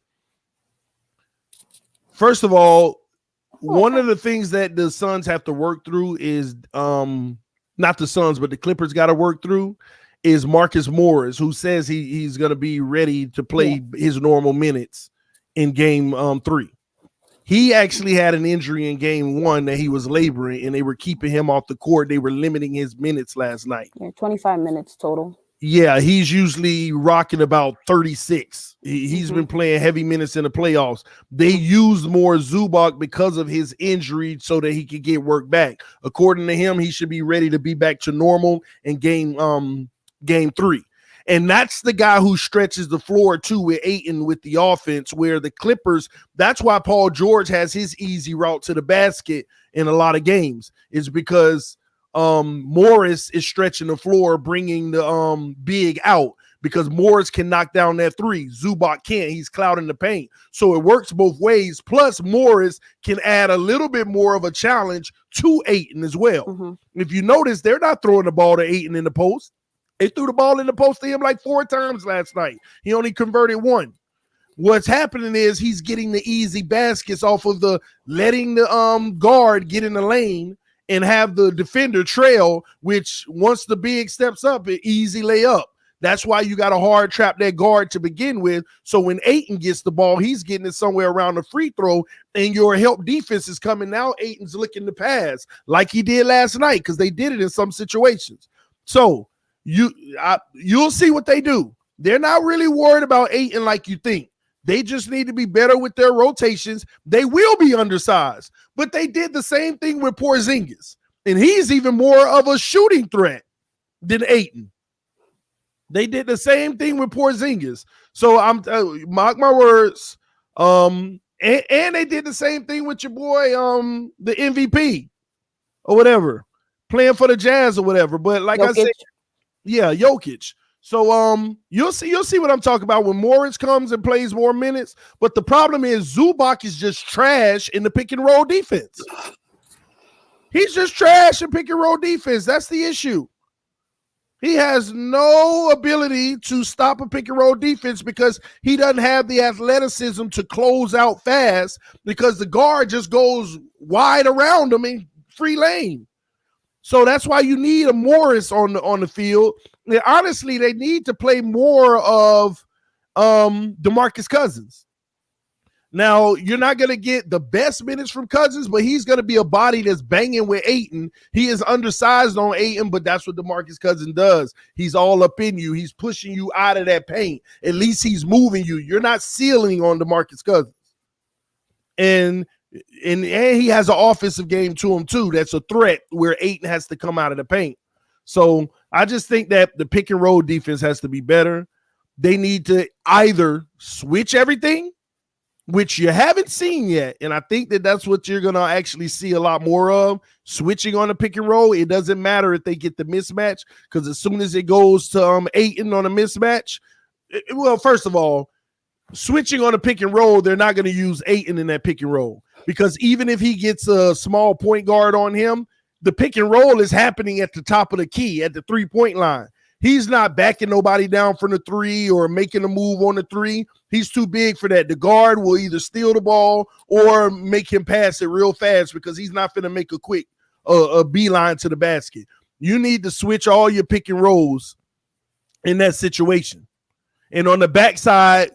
[SPEAKER 5] First of all, one of the things that the Suns have to work through is not the Suns, but the Clippers got to work through is Marcus Morris, who says he's going to be ready to play his normal minutes in game 3. He actually had an injury in game 1 that he was laboring, and they were keeping him off the court. They were limiting his minutes last night.
[SPEAKER 6] Yeah, 25 minutes total.
[SPEAKER 5] Yeah, he's usually rocking about 36. He's been playing heavy minutes in the playoffs. They used more Zubac because of his injury so that he could get work back. According to him, he should be ready to be back to normal in game 3. And that's the guy who stretches the floor too with Ayton with the offense, where the Clippers, that's why Paul George has his easy route to the basket in a lot of games, is because Morris is stretching the floor, bringing the big out, because Morris can knock down that 3. Zubac can't. He's clouding the paint. So it works both ways. Plus, Morris can add a little bit more of a challenge to Ayton as well. If you notice, they're not throwing the ball to Ayton in the post. They threw the ball in the post to him like 4 times last night. He only converted 1. What's happening is he's getting the easy baskets off of the letting the guard get in the lane and have the defender trail, which once the big steps up, it easy layup. That's why you got to hard trap that guard to begin with. So when Ayton gets the ball, he's getting it somewhere around the free throw, and your help defense is coming now. Ayton's looking to pass like he did last night because they did it in some situations. So you'll see what they do. They're not really worried about Ayton like you think. They just need to be better with their rotations. They will be undersized, but they did the same thing with Porzingis, and he's even more of a shooting threat than Ayton. They did the same thing with Porzingis. So I'm mark my words. And they did the same thing with your boy, the MVP or whatever, playing for the Jazz or whatever. But like Jokic. I said, yeah, Jokic. So you'll see what I'm talking about when Morris comes and plays more minutes. But the problem is Zubac is just trash in the pick and roll defense. He's just trash in pick and roll defense. That's the issue. He has no ability to stop a pick and roll defense because he doesn't have the athleticism to close out fast because the guard just goes wide around him in free lane. So that's why you need a Morris on the field. And honestly, they need to play more of DeMarcus Cousins. Now, you're not going to get the best minutes from Cousins, but he's going to be a body that's banging with Ayton. He is undersized on Ayton, but that's what DeMarcus Cousins does. He's all up in you. He's pushing you out of that paint. At least he's moving you. You're not sealing on DeMarcus Cousins. And he has an offensive game to him, too. That's a threat where Ayton has to come out of the paint. So I just think that the pick and roll defense has to be better. They need to either switch everything, which you haven't seen yet. And I think that that's what you're going to actually see a lot more of, switching on the pick and roll. It doesn't matter if they get the mismatch, because as soon as it goes to Ayton on a mismatch, well, first of all, switching on a pick and roll, they're not going to use Ayton in that pick and roll, because even if he gets a small point guard on him, the pick and roll is happening at the top of the key, at the 3-point line. He's not backing nobody down from the 3 or making a move on the 3. He's too big for that. The guard will either steal the ball or make him pass it real fast because he's not going to make a quick a beeline to the basket. You need to switch all your pick and rolls in that situation. And on the backside,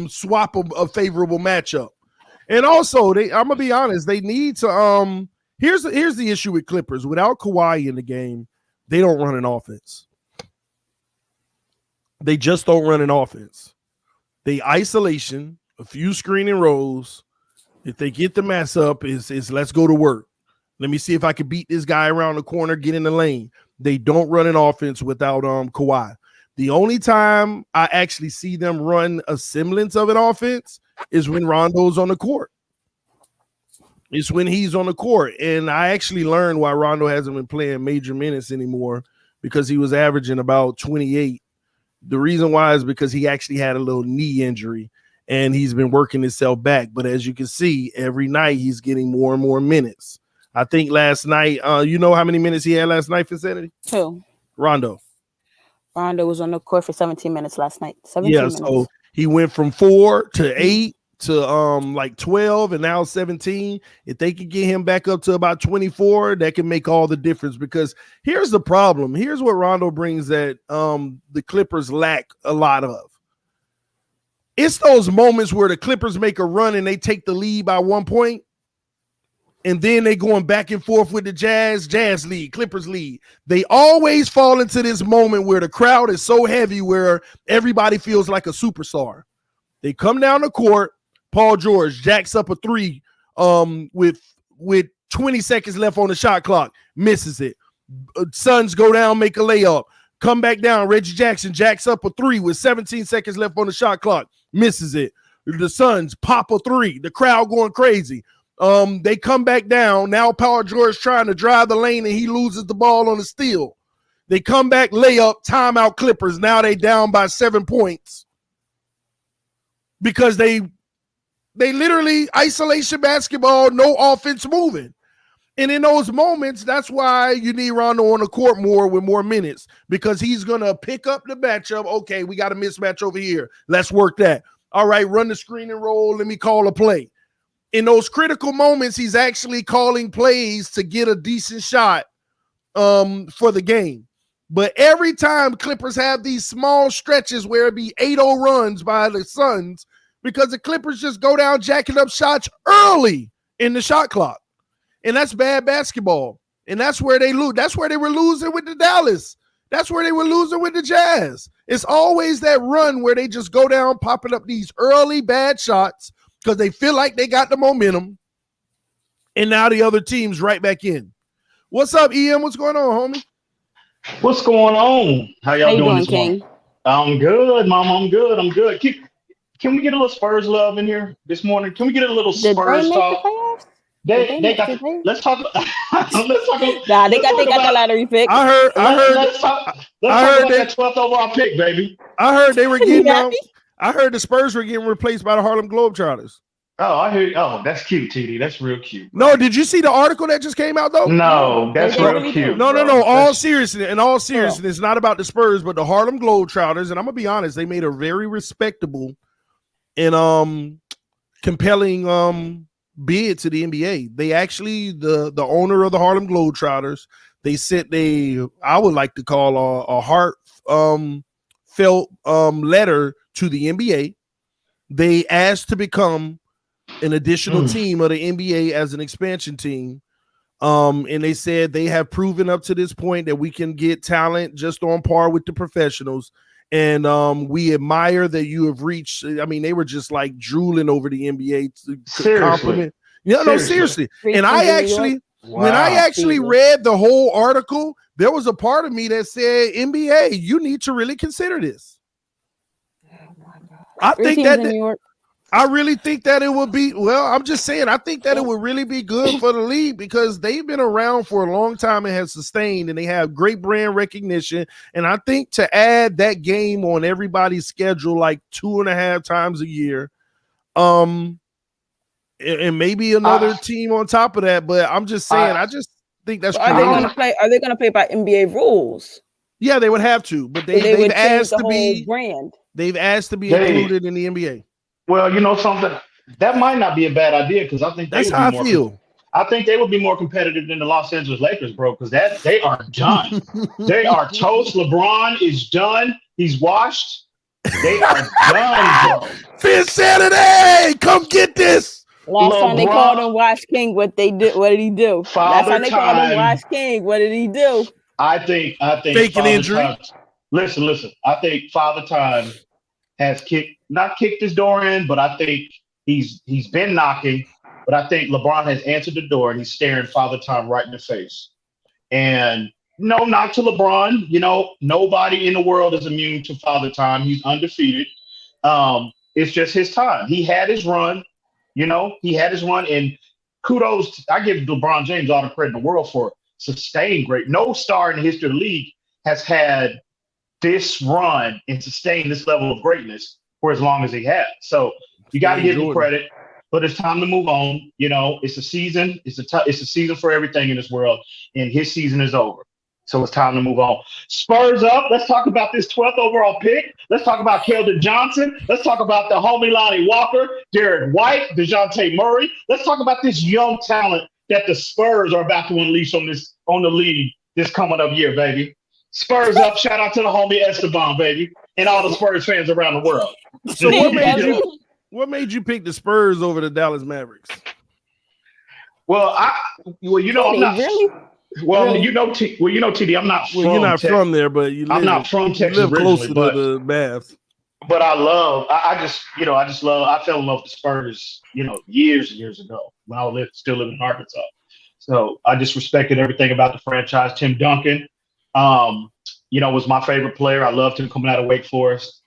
[SPEAKER 5] swap a favorable matchup. And also, I'm going to be honest, they need to here's the issue with Clippers. Without Kawhi in the game, they don't run an offense. They just don't run an offense. They isolation, a few screening rolls. If they get the mess up, is let's go to work. Let me see if I can beat this guy around the corner, get in the lane. They don't run an offense without Kawhi. The only time I actually see them run a semblance of an offense is when Rondo's on the court. It's when he's on the court. And I actually learned why Rondo hasn't been playing major minutes anymore, because he was averaging about 28. The reason why is because he actually had a little knee injury and he's been working himself back. But as you can see, every night he's getting more and more minutes. I think last night, you know how many minutes he had last night, Vicinity?
[SPEAKER 6] Who?
[SPEAKER 5] Rondo.
[SPEAKER 6] Rondo was on the court for 17 minutes last night. 17 minutes.
[SPEAKER 5] So he went from 4 to 8 to like 12 and now 17. If they could get him back up to about 24, that can make all the difference, because here's the problem. Here's what Rondo brings that the Clippers lack a lot of. It's those moments where the Clippers make a run and they take the lead by 1 point, and then they going back and forth with the Jazz lead, Clippers lead. They always fall into this moment where the crowd is so heavy where everybody feels like a superstar. They come down the court, Paul George jacks up a 3 with 20 seconds left on the shot clock, misses it. Suns go down, make a layup, come back down. Reggie Jackson jacks up a 3 with 17 seconds left on the shot clock, misses it. The Suns pop a 3, the crowd going crazy. They come back down. Now Paul George trying to drive the lane and he loses the ball on the steal. They come back, layup, timeout Clippers. Now they down by 7 points because they literally isolation basketball, no offense moving. And in those moments, that's why you need Rondo on the court more with more minutes, because he's going to pick up the matchup. Okay, we got a mismatch over here. Let's work that. All right, run the screen and roll. Let me call a play. In those critical moments, he's actually calling plays to get a decent shot for the game. But every time Clippers have these small stretches where it be 8-0 runs by the Suns, because the Clippers just go down jacking up shots early in the shot clock. And that's bad basketball. And that's where they lose. That's where they were losing with the Dallas. That's where they were losing with the Jazz. It's always that run where they just go down popping up these early bad shots because they feel like they got the momentum, and now the other team's right back in. What's up, EM? What's going on, homie?
[SPEAKER 7] What's going on? How y'all doing this morning?
[SPEAKER 6] King?
[SPEAKER 7] I'm good, Mom. I'm good. Can we get a little Spurs love in here this morning? Can we get a little Spurs talk? They got. Let's talk. Let's talk.
[SPEAKER 6] Nah, they got the lottery pick.
[SPEAKER 5] I heard
[SPEAKER 7] let's talk about that 12th overall pick, baby.
[SPEAKER 5] I heard they were getting. I heard the Spurs were getting replaced by the Harlem Globetrotters.
[SPEAKER 7] Oh, I hear. Oh, that's cute, TD. That's real cute.
[SPEAKER 5] No, did you see the article that just came out though?
[SPEAKER 7] No, that's real cute.
[SPEAKER 5] No. All seriousness, it's not about the Spurs, but the Harlem Globetrotters. And I'm gonna be honest, they made a very respectable and compelling bid to the NBA. They actually the owner of the Harlem Globetrotters, they sent I would like to call a heartfelt letter to the NBA. They asked to become an additional team of the NBA as an expansion team. And they said they have proven up to this point that we can get talent just on par with the professionals. And we admire that you have reached. I mean, they were just like drooling over the NBA.
[SPEAKER 7] Seriously.
[SPEAKER 5] Seriously. And I actually, when I actually read the whole article, there was a part of me that said, NBA, you need to really consider this. I really think that it would be, I'm just saying, I think that it would really be good for the league because they've been around for a long time and have sustained, and they have great brand recognition. And I think to add that game on everybody's schedule like 2.5 times a year, and maybe another team on top of that, but I'm just saying, I just think that's
[SPEAKER 6] Are they going to play by NBA rules?
[SPEAKER 5] Yeah, they would have to, but they've asked
[SPEAKER 6] the
[SPEAKER 5] to be
[SPEAKER 6] brand.
[SPEAKER 5] They've asked to be included in the NBA.
[SPEAKER 7] Well, you know something, that might not be a bad idea because I think
[SPEAKER 5] that's how I feel.
[SPEAKER 7] I think they would be more competitive than the Los Angeles Lakers, bro, because they are done. They are toast. LeBron is done. He's washed. They are done, bro.
[SPEAKER 5] Fifth Saturday, come get this.
[SPEAKER 6] Last time they called him Wash King, what did he do? Last time they called him Wash King, what did he do?
[SPEAKER 7] I think
[SPEAKER 5] faking injury.
[SPEAKER 7] Listen. I think Father Time has not kicked his door in, but I think he's been knocking. But I think LeBron has answered the door and he's staring Father Time right in the face. And no knock to LeBron. You know, nobody in the world is immune to Father Time. He's undefeated. It's just his time. He had his run. You know, he had his run. And kudos. I give LeBron James all the credit in the world for sustained great. No star in the history of the league has had this run and sustained this level of greatness for as long as he has. So you got to give him credit. But it's time to move on. You know, it's a season. It's a season for everything in this world, and his season is over. So it's time to move on. Spurs up. Let's talk about this 12th overall pick. Let's talk about Keldon Johnson. Let's talk about the homie Lonnie Walker, Derek White, DeJounte Murray. Let's talk about this young talent that the Spurs are about to unleash on the league this coming up year, baby. Spurs up. Shout out to the homie Esteban, baby, and all the Spurs fans around the world.
[SPEAKER 5] So what made you pick the Spurs over the Dallas Mavericks?
[SPEAKER 7] Well, you know, I'm not.
[SPEAKER 6] Really?
[SPEAKER 7] Well,
[SPEAKER 6] Really?
[SPEAKER 7] you know, TD, I'm not.
[SPEAKER 5] Well, you're not from there, but
[SPEAKER 7] I'm not from Texas.
[SPEAKER 5] You live closer
[SPEAKER 7] but,
[SPEAKER 5] to the Baths.
[SPEAKER 7] But I fell in love with the Spurs, you know, years and years ago when I still living in Arkansas. So I just respected everything about the franchise. Tim Duncan, you know, was my favorite player. I loved him coming out of Wake Forest.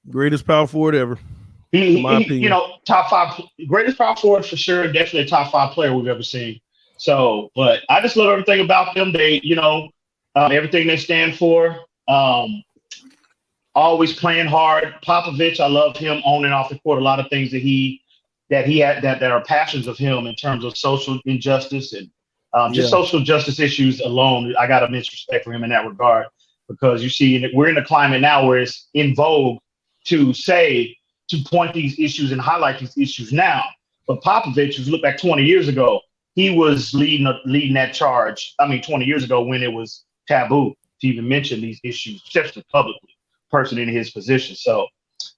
[SPEAKER 5] Greatest power forward ever.
[SPEAKER 7] He you know, top 5 greatest power forward for sure. Definitely a top 5 player we've ever seen. So, but I just love everything about them. They, you know, everything they stand for. Always playing hard. Popovich, I love him on and off the court. A lot of things that he had that are passions of him in terms of social injustice and just social justice issues alone. I got immense respect for him in that regard, because you see, we're in a climate now where it's in vogue to point these issues and highlight these issues now. But Popovich, if you look back 20 years ago, he was leading that charge. I mean, 20 years ago when it was taboo to even mention these issues, especially publicly, person in his position. So,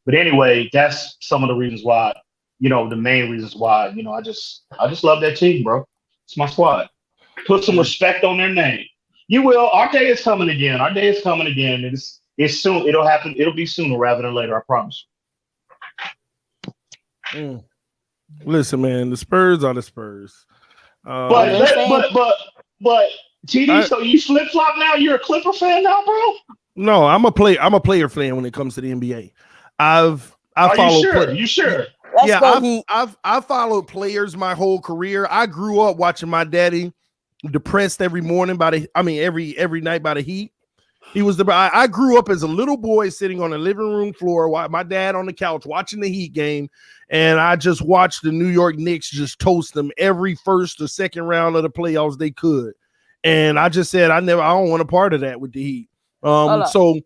[SPEAKER 7] but anyway, that's some of the reasons why, you know, the main reasons why, you know, I just love that team, bro. It's my squad. Put some respect on their name. You will. Our day is coming again. It's soon. It'll happen. It'll be sooner rather than later. I promise.
[SPEAKER 5] Listen, man, the Spurs are the Spurs.
[SPEAKER 7] But TD, so you flip flop now? You're a Clipper fan now, bro?
[SPEAKER 5] No, I'm a player fan when it comes to the NBA. I follow.
[SPEAKER 7] You sure?
[SPEAKER 5] I've followed players my whole career. I grew up watching my daddy depressed every morning every night by the Heat. I grew up as a little boy sitting on the living room floor, my dad on the couch watching the Heat game, and I just watched the New York Knicks just toast them every first or second round of the playoffs they could. And I just said I don't want a part of that with the Heat. So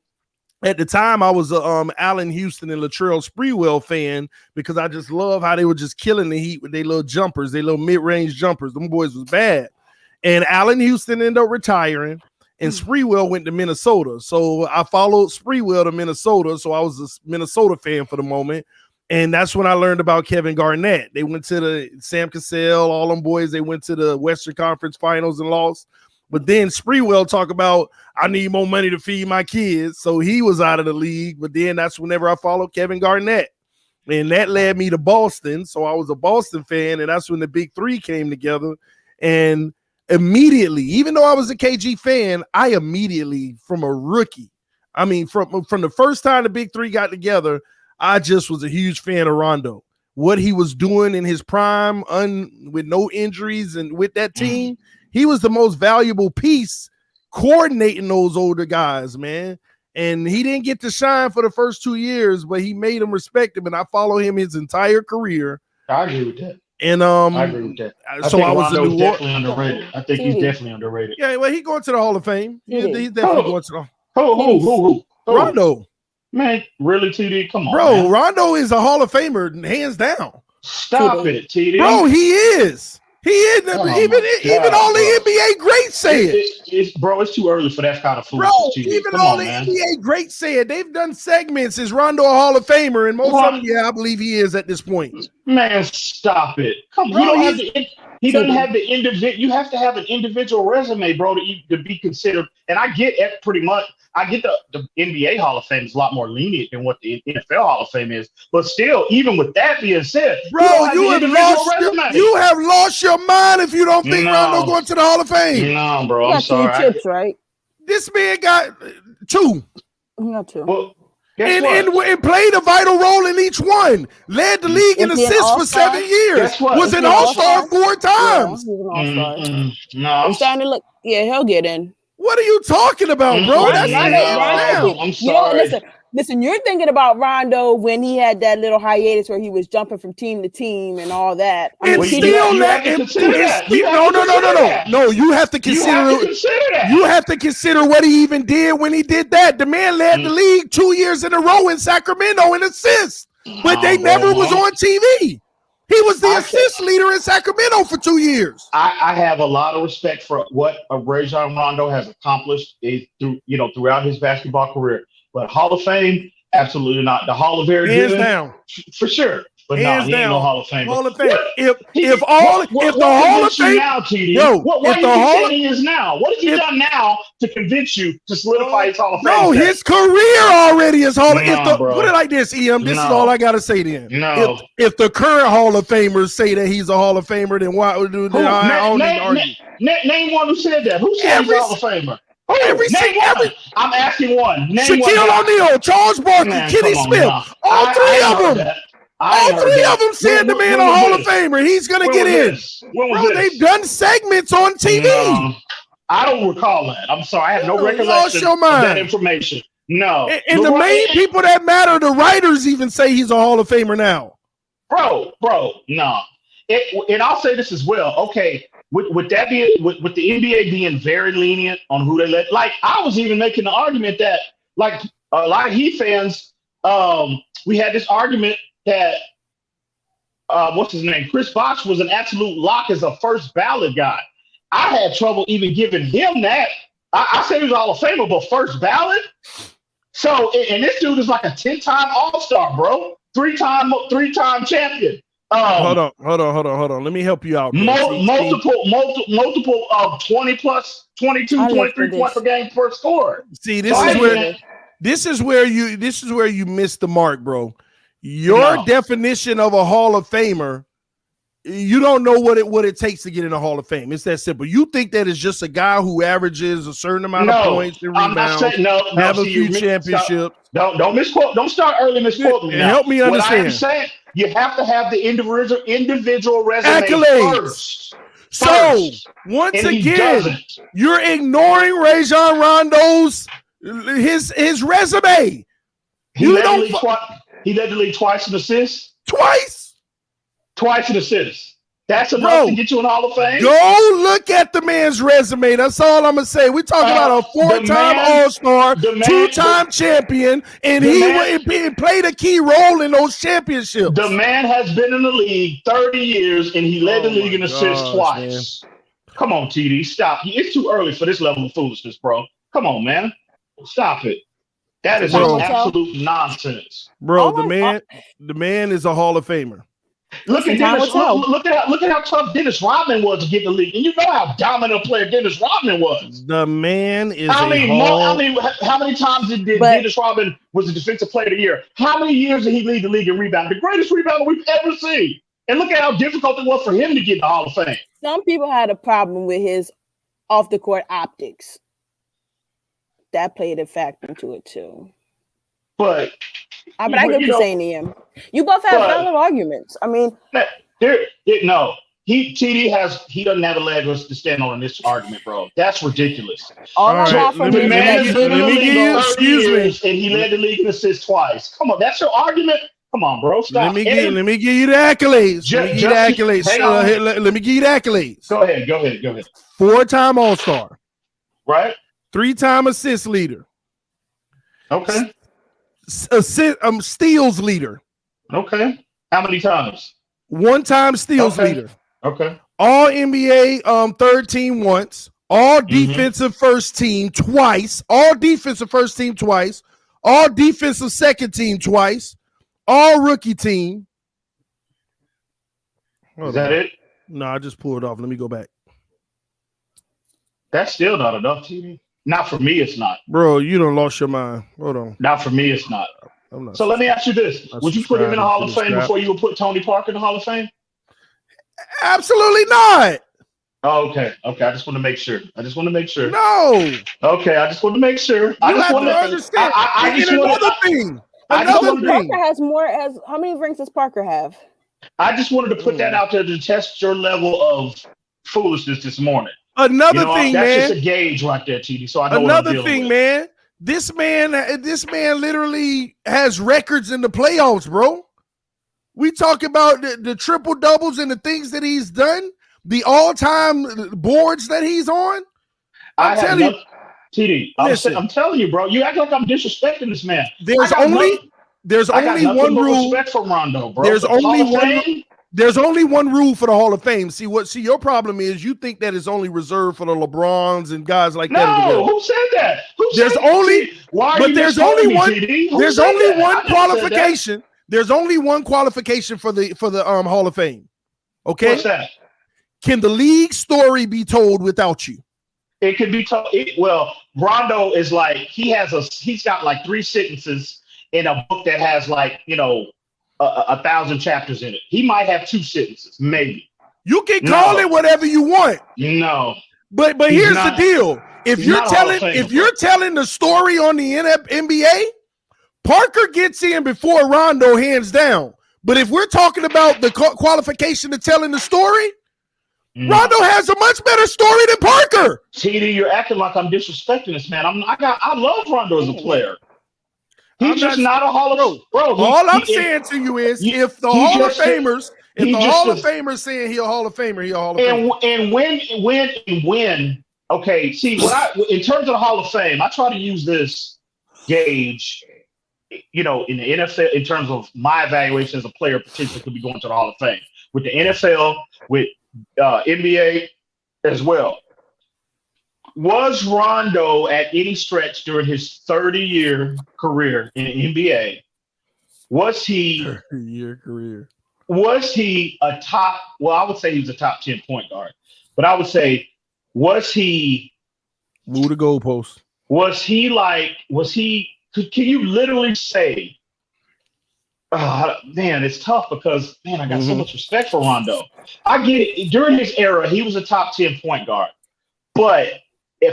[SPEAKER 5] at the time I was a Allen Houston and Latrell Sprewell fan, because I just love how they were just killing the Heat with their little jumpers, their little mid-range jumpers. Them boys was bad. And Allen Houston ended up retiring, and Sprewell went to Minnesota. So I followed Sprewell to Minnesota. So I was a Minnesota fan for the moment. And that's when I learned about Kevin Garnett. They went to the Sam Cassell, all them boys. They went to the Western Conference Finals and lost. But then Sprewell talk about, I need more money to feed my kids. So he was out of the league. But then that's whenever I followed Kevin Garnett. And that led me to Boston. So I was a Boston fan. And that's when the Big Three came together. And immediately, even though I was a KG fan, I immediately, from a rookie, from the first time the Big Three got together, I just was a huge fan of Rondo. What he was doing in his prime, with no injuries, and with that team, he was the most valuable piece coordinating those older guys, man. And he didn't get to shine for the first 2 years, but he made them respect him, and I follow him his entire career.
[SPEAKER 7] I agree with that.
[SPEAKER 5] And
[SPEAKER 7] I agree with that.
[SPEAKER 5] I was
[SPEAKER 7] definitely underrated. I think he's definitely underrated.
[SPEAKER 5] Yeah, well, he's going to the Hall of Fame. He's definitely going to the
[SPEAKER 7] Who?
[SPEAKER 5] Rondo.
[SPEAKER 7] Man, really, TD? Come on,
[SPEAKER 5] bro.
[SPEAKER 7] Man.
[SPEAKER 5] Rondo is a Hall of Famer, hands down.
[SPEAKER 7] Stop it, TD.
[SPEAKER 5] Bro, he is. He is. Even all the NBA greats say it.
[SPEAKER 7] Bro, it's too early for that kind of foolishness.
[SPEAKER 5] Bro, even all the NBA greats say it. They've done segments. Is Rondo a Hall of Famer? And most of them, I believe he is at this point.
[SPEAKER 7] Man, stop it. Come on. He doesn't have the individual. You have to have an individual resume, bro, to be considered. And I get it pretty much. I get the NBA Hall of Fame is a lot more lenient than what the NFL Hall of Fame is. But still, even with that being said,
[SPEAKER 5] bro, you have lost your mind if you don't think Rondo going to the Hall of Fame.
[SPEAKER 7] No, bro,
[SPEAKER 6] He
[SPEAKER 7] I'm
[SPEAKER 6] got
[SPEAKER 7] sorry.
[SPEAKER 6] 2 chips, right?
[SPEAKER 5] This man got 2.
[SPEAKER 6] He got 2.
[SPEAKER 7] Well,
[SPEAKER 5] and played a vital role in each one. Led the league in assists for 7 years. Was an all-star 4 times.
[SPEAKER 6] Yeah, he's an all-star.
[SPEAKER 7] No,
[SPEAKER 6] It's starting to look. Yeah, he'll get in.
[SPEAKER 5] What are you talking about, bro? That's
[SPEAKER 7] I'm sorry.
[SPEAKER 6] Listen, you're thinking about Rondo when he had that little hiatus where he was jumping from team to team and all that.
[SPEAKER 5] No, you have to consider. You have to consider what he even did when he did that. The man led the league 2 years in a row in Sacramento in assists, but they never was on TV. He was the assist leader in Sacramento for 2 years.
[SPEAKER 7] I have a lot of respect for what Rajon Rondo has accomplished throughout his basketball career. But Hall of Fame, absolutely not. The Hall of Very Good,
[SPEAKER 5] down
[SPEAKER 7] for sure. But no, he ain't no Hall of Fame.
[SPEAKER 5] Hall of Fame. If the Hall of Fame
[SPEAKER 7] now, TD, what are you saying he is now? What has he done now to convince you to solidify his Hall of Fame?
[SPEAKER 5] No, his career already is Hall of Fame. Put it like this, EM. This is all I gotta say then.
[SPEAKER 7] No.
[SPEAKER 5] If the current Hall of Famers say that he's a Hall of Famer, then why do I don't even argue?
[SPEAKER 7] Name one who said that. Who said he's a Hall of Famer? I'm asking one.
[SPEAKER 5] Shaquille O'Neal, Charles Barkley, Kenny Smith. All three of them. All three of them said the man a Hall of Famer. He's gonna get in. Bro, they've done segments on TV.
[SPEAKER 7] No, I don't recall that. I'm sorry. I have no recollection of that information. No.
[SPEAKER 5] And the main people that matter, the writers even say he's a Hall of Famer now.
[SPEAKER 7] Bro, no. And I'll say this as well. Okay, with that being with the NBA being very lenient on who they let, like I was even making the argument that like a lot of Heat fans, we had this argument that what's his name? Chris Bosh was an absolute lock as a first ballot guy. I had trouble even giving him that. I said he was Hall of Famer, but first ballot. So and this dude is like a 10-time All-Star, bro. Three-time champion.
[SPEAKER 5] Hold on. Let me help you out.
[SPEAKER 7] Multiple 20 plus 22, 23 points per game per score.
[SPEAKER 5] See, this is where you missed the mark, bro. Your definition of a Hall of Famer, you don't know what it takes to get in the Hall of Fame. It's that simple. You think that it's just a guy who averages a certain amount of points and rebounds, have a few championships.
[SPEAKER 7] Don't misquote. Don't start early misquoting me.
[SPEAKER 5] Help me understand.
[SPEAKER 7] What I'm saying, you have to have the individual resume
[SPEAKER 5] accolades first. Once again, you're ignoring Rajon Rondo's his resume.
[SPEAKER 7] He led the league twice in assists. Twice in assists. That's enough to get you in the Hall of Fame.
[SPEAKER 5] Go look at the man's resume. That's all I'm gonna say. We're talking about a 4-time All-Star, 2-time champion, and he played a key role in those championships.
[SPEAKER 7] The man has been in the league 30 years, and he led the league in assists twice. Man. Come on, TD, stop. It's too early for this level of foolishness, bro. Come on, man. Stop it. That is absolute nonsense.
[SPEAKER 5] Bro, the man is a Hall of Famer.
[SPEAKER 7] Look at how tough Dennis Rodman was to get the league, and you know how dominant a player Dennis Rodman was.
[SPEAKER 5] The man is.
[SPEAKER 7] How many times did Dennis Rodman was the defensive player of the year? How many years did he lead the league in rebound? The greatest rebounder we've ever seen. And look at how difficult it was for him to get in the Hall of Fame.
[SPEAKER 6] Some people had a problem with his off the court optics. That played a factor into it too.
[SPEAKER 7] But
[SPEAKER 6] I get what you're saying, Ian. You both have valid arguments. I mean,
[SPEAKER 7] TD doesn't have a leg to stand on in this argument, bro. That's ridiculous.
[SPEAKER 5] Let me give you,
[SPEAKER 7] and he led the league in assists twice. Come on, that's your argument. Come on, bro. Stop.
[SPEAKER 5] Let me give you the accolades. Let me give you the accolades.
[SPEAKER 7] Go ahead.
[SPEAKER 5] 4-time All-Star.
[SPEAKER 7] Right.
[SPEAKER 5] 3-time assist leader.
[SPEAKER 7] Okay.
[SPEAKER 5] Steals leader.
[SPEAKER 7] Okay. How many times?
[SPEAKER 5] 1-time steals leader.
[SPEAKER 7] Okay.
[SPEAKER 5] All NBA third team once. All defensive first team twice. All defensive first team twice. All defensive second team twice. All rookie team.
[SPEAKER 7] Is that it?
[SPEAKER 5] No, I just pulled it off. Let me go back.
[SPEAKER 7] That's still not enough, TD. Not for me, it's not.
[SPEAKER 5] Bro, you done lost your mind. Hold on.
[SPEAKER 7] Not for me, it's not.
[SPEAKER 5] I'm not
[SPEAKER 7] So let me ask you this. Would you put him in the Hall of Fame before you would put Tony Parker in the Hall of Fame?
[SPEAKER 5] Absolutely not.
[SPEAKER 7] Oh, okay. I just want to make sure.
[SPEAKER 5] No.
[SPEAKER 7] Okay, I just want to make sure.
[SPEAKER 5] You have to understand. Another thing.
[SPEAKER 6] Parker has more. How many rings does Parker have?
[SPEAKER 7] I just wanted to put that out there to test your level of foolishness this morning.
[SPEAKER 5] Another thing,
[SPEAKER 7] that's
[SPEAKER 5] man.
[SPEAKER 7] That's just a gauge right there, TD. So I know
[SPEAKER 5] another thing, man. This man literally has records in the playoffs, bro. We talk about the triple doubles and the things that he's done, the all-time boards that he's on. I'm telling you,
[SPEAKER 7] TD. I'm telling you, bro. You act like I'm disrespecting this man.
[SPEAKER 5] There's only one rule.
[SPEAKER 7] Respect for Rondo, bro.
[SPEAKER 5] There's only one rule for the Hall of Fame. See your problem is you think that it's only reserved for the LeBrons and guys like that.
[SPEAKER 7] No, who said that?
[SPEAKER 5] There's only one qualification. There's only one qualification for the Hall of Fame. Okay.
[SPEAKER 7] What's that?
[SPEAKER 5] Can the league story be told without you?
[SPEAKER 7] It could be told. Well, Rondo is like he's got like 3 sentences in a book that has like 1,000 chapters in it. He might have 2 sentences, maybe.
[SPEAKER 5] You can call it whatever you want.
[SPEAKER 7] No,
[SPEAKER 5] but here's the deal: if you're telling the story on the NBA, Parker gets in before Rondo, hands down. But if we're talking about the qualification to telling the story, Rondo has a much better story than Parker.
[SPEAKER 7] TD, you're acting like I'm disrespecting this man. I love Rondo as a player. He's just not a Hall of Fame. Bro,
[SPEAKER 5] all I'm saying to you is if the Hall of Famers saying he's a Hall of Famer, he's a Hall of Famer.
[SPEAKER 7] And when, okay, see, in terms of the Hall of Fame, I try to use this gauge, in the NFL, in terms of my evaluation as a player potentially could be going to the Hall of Fame. With the NFL, with NBA as well. Was Rondo at any stretch during his 30-year career in the NBA? Was he
[SPEAKER 5] 30-year career?
[SPEAKER 7] Was he a top? Well, I would say he was a top 10 point guard, but I would say was he?
[SPEAKER 5] Move the goalpost.
[SPEAKER 7] Was he like? Was he? Can you literally say? Man, it's tough because I got so much respect for Rondo. I get it. During his era, he was a top 10 point guard, but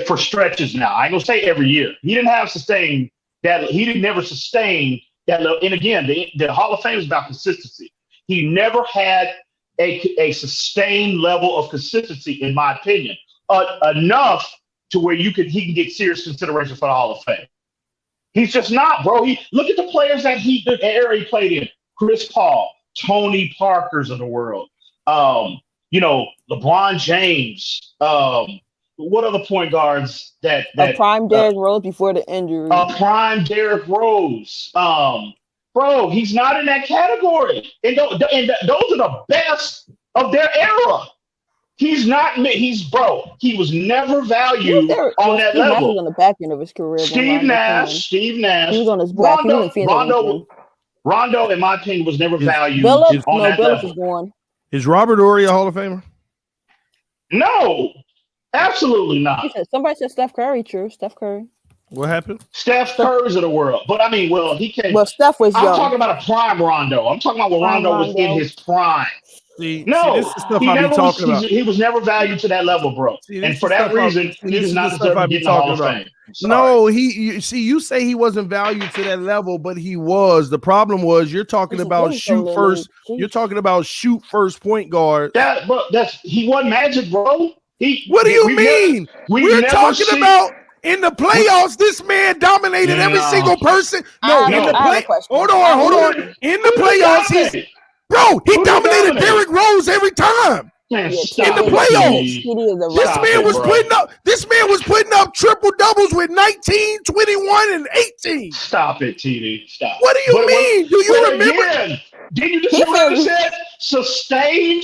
[SPEAKER 7] for stretches now, I ain't gonna say every year. He didn't have sustained that. He didn't never sustain that level. And again, the Hall of Fame is about consistency. He never had a sustained level of consistency, in my opinion, enough to where he can get serious consideration for the Hall of Fame. He's just not, bro. Look at the players the era he played in. Chris Paul, Tony Parkers of the world. LeBron James. What other point guards that
[SPEAKER 6] prime Derrick Rose before the injury?
[SPEAKER 7] Prime Derrick Rose. Bro, he's not in that category. And those are the best of their era. He's not. He was never valued on that level.
[SPEAKER 6] He was on the back end of his career.
[SPEAKER 7] Steve Nash. He was
[SPEAKER 6] on his back.
[SPEAKER 7] Rondo, in my opinion, was never valued
[SPEAKER 6] on
[SPEAKER 7] that level.
[SPEAKER 6] Is gone.
[SPEAKER 5] Is Robert Horry a Hall of Famer?
[SPEAKER 7] No, absolutely not.
[SPEAKER 6] Somebody said Steph Curry. True, Steph Curry.
[SPEAKER 5] What happened?
[SPEAKER 7] Steph Curry's of the world. But I mean, he can't.
[SPEAKER 6] Well, Steph was young.
[SPEAKER 7] I'm talking about a prime Rondo. I'm talking about when Rondo was in his prime.
[SPEAKER 5] This is stuff I be talking about.
[SPEAKER 7] He was never valued to that level, bro. And for that reason, he does not deserve to get in the Hall of Fame.
[SPEAKER 5] No, you say he wasn't valued to that level, but he was. The problem was you're talking about shoot first. You're talking about shoot first point guard.
[SPEAKER 7] He wasn't Magic, bro.
[SPEAKER 5] What do you mean? We're talking about. In the playoffs, this man dominated every single person. Hold on. In the playoffs, he dominated Derrick Rose every time. In the playoffs, this man was putting up triple doubles with 19, 21, and 18.
[SPEAKER 7] Stop it, TD. Stop.
[SPEAKER 5] What do you mean? Do you remember?
[SPEAKER 7] Again, did you just what I said? Sustained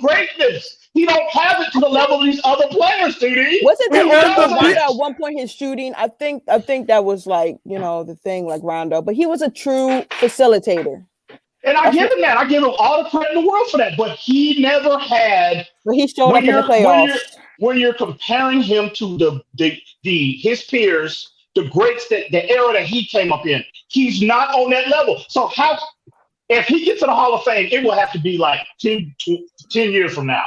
[SPEAKER 7] greatness. He don't have it to the level of these other players, TD.
[SPEAKER 6] Wasn't that at one point his shooting? I think that was like, the thing like Rondo, but he was a true facilitator.
[SPEAKER 7] And I give him that. I give him all the credit in the world for that. But he never had.
[SPEAKER 6] But he showed up in the playoffs.
[SPEAKER 7] when you're comparing him to his peers, the greats the era that he came up in, he's not on that level. So how if he gets to the Hall of Fame, it will have to be like 10 years from now.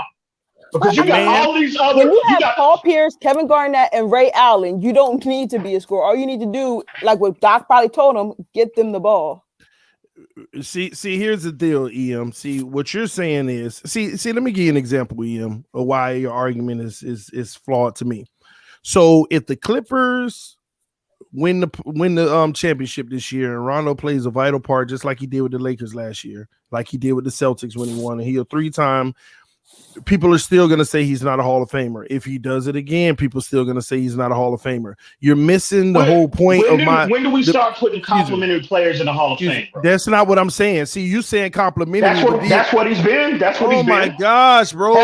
[SPEAKER 7] Because you got all these other.
[SPEAKER 6] When you have Paul Pierce, Kevin Garnett, and Ray Allen, you don't need to be a scorer. All you need to do, like what Doc probably told him, get them the ball.
[SPEAKER 5] See, here's the deal, EM. See, what you're saying is, let me give you an example, EM, of why your argument is flawed to me. So if the Clippers win the championship this year, and Rondo plays a vital part, just like he did with the Lakers last year, like he did with the Celtics when he won, and he a 3-time. People are still going to say he's not a Hall of Famer. If he does it again, people are still going to say he's not a Hall of Famer. You're missing the whole point of
[SPEAKER 7] when do we start putting complimentary players in the Hall of Fame, bro?
[SPEAKER 5] That's not what I'm saying. See, you saying complimentary.
[SPEAKER 7] That's what he's been. That's what he's been.
[SPEAKER 5] Oh my gosh, bro.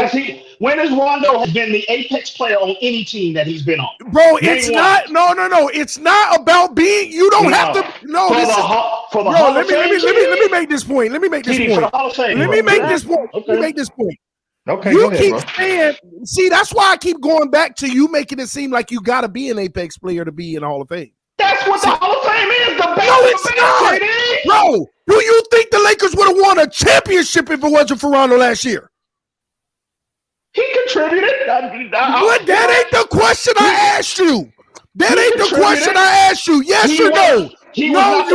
[SPEAKER 7] When has Rondo been the apex player on any team that he's been on?
[SPEAKER 5] Bro, it's not. No. It's not about being. You don't have to. No,
[SPEAKER 7] for the Hall of Fame.
[SPEAKER 5] Let me make this point. Let me make this point.
[SPEAKER 7] Okay,
[SPEAKER 5] you keep saying, see, that's why I keep going back to you making it seem like you got to be an apex player to be in the Hall of Fame.
[SPEAKER 7] That's what the Hall of Fame is. The best
[SPEAKER 5] no, it's not. Bro, do you think the Lakers would have won a championship if it wasn't for Rondo last year?
[SPEAKER 7] He contributed.
[SPEAKER 5] What? That ain't the question I asked you. That ain't the question I asked you. Yes or no? You watch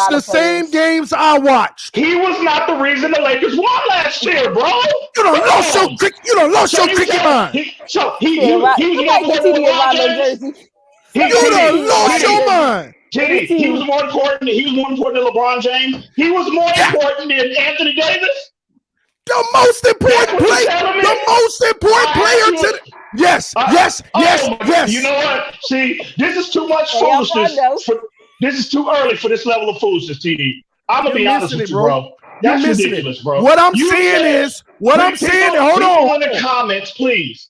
[SPEAKER 5] the same games I watched.
[SPEAKER 7] He was not the reason the Lakers won last year, bro.
[SPEAKER 5] You don't lost your cricket mind.
[SPEAKER 7] You
[SPEAKER 5] done lost your mind.
[SPEAKER 7] He was more important than LeBron James. He was more important than Anthony Davis.
[SPEAKER 5] The most important player to the Yes.
[SPEAKER 7] You know what? See, this is too much foolishness. This is too early for this level of foolishness, TD. I'm gonna be honest with you, bro. That's ridiculous, bro.
[SPEAKER 5] What I'm saying is, hold on.
[SPEAKER 7] In the comments, please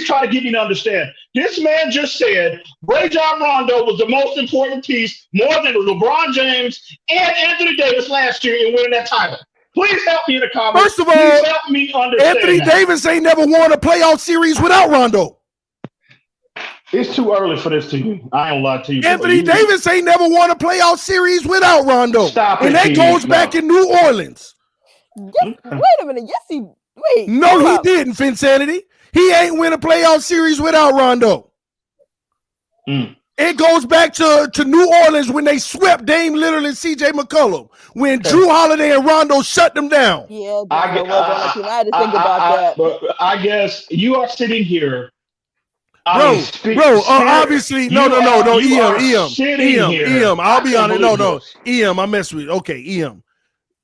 [SPEAKER 7] try to get me to understand. This man just said Rajon Rondo was the most important piece, more than LeBron James and Anthony Davis last year in winning that title. Please help me in the comments.
[SPEAKER 5] First of all,
[SPEAKER 7] please help me understand.
[SPEAKER 5] Anthony Davis ain't never won a playoff series without Rondo.
[SPEAKER 7] It's too early for this to you. I ain't lie to you.
[SPEAKER 5] Anthony Davis ain't never won a playoff series without Rondo. And that goes back in New Orleans.
[SPEAKER 6] Yes, wait a minute.
[SPEAKER 5] No, he didn't, Finsanity. He ain't win a playoff series without Rondo. It goes back to New Orleans when they swept Dame Lillard and CJ McCollum, when Drew Holiday and Rondo shut them down.
[SPEAKER 6] Yeah, I had to think about that.
[SPEAKER 7] But I guess you are sitting here.
[SPEAKER 5] Obviously, no, EM, I'll be honest. EM, I mess with you. Okay, EM.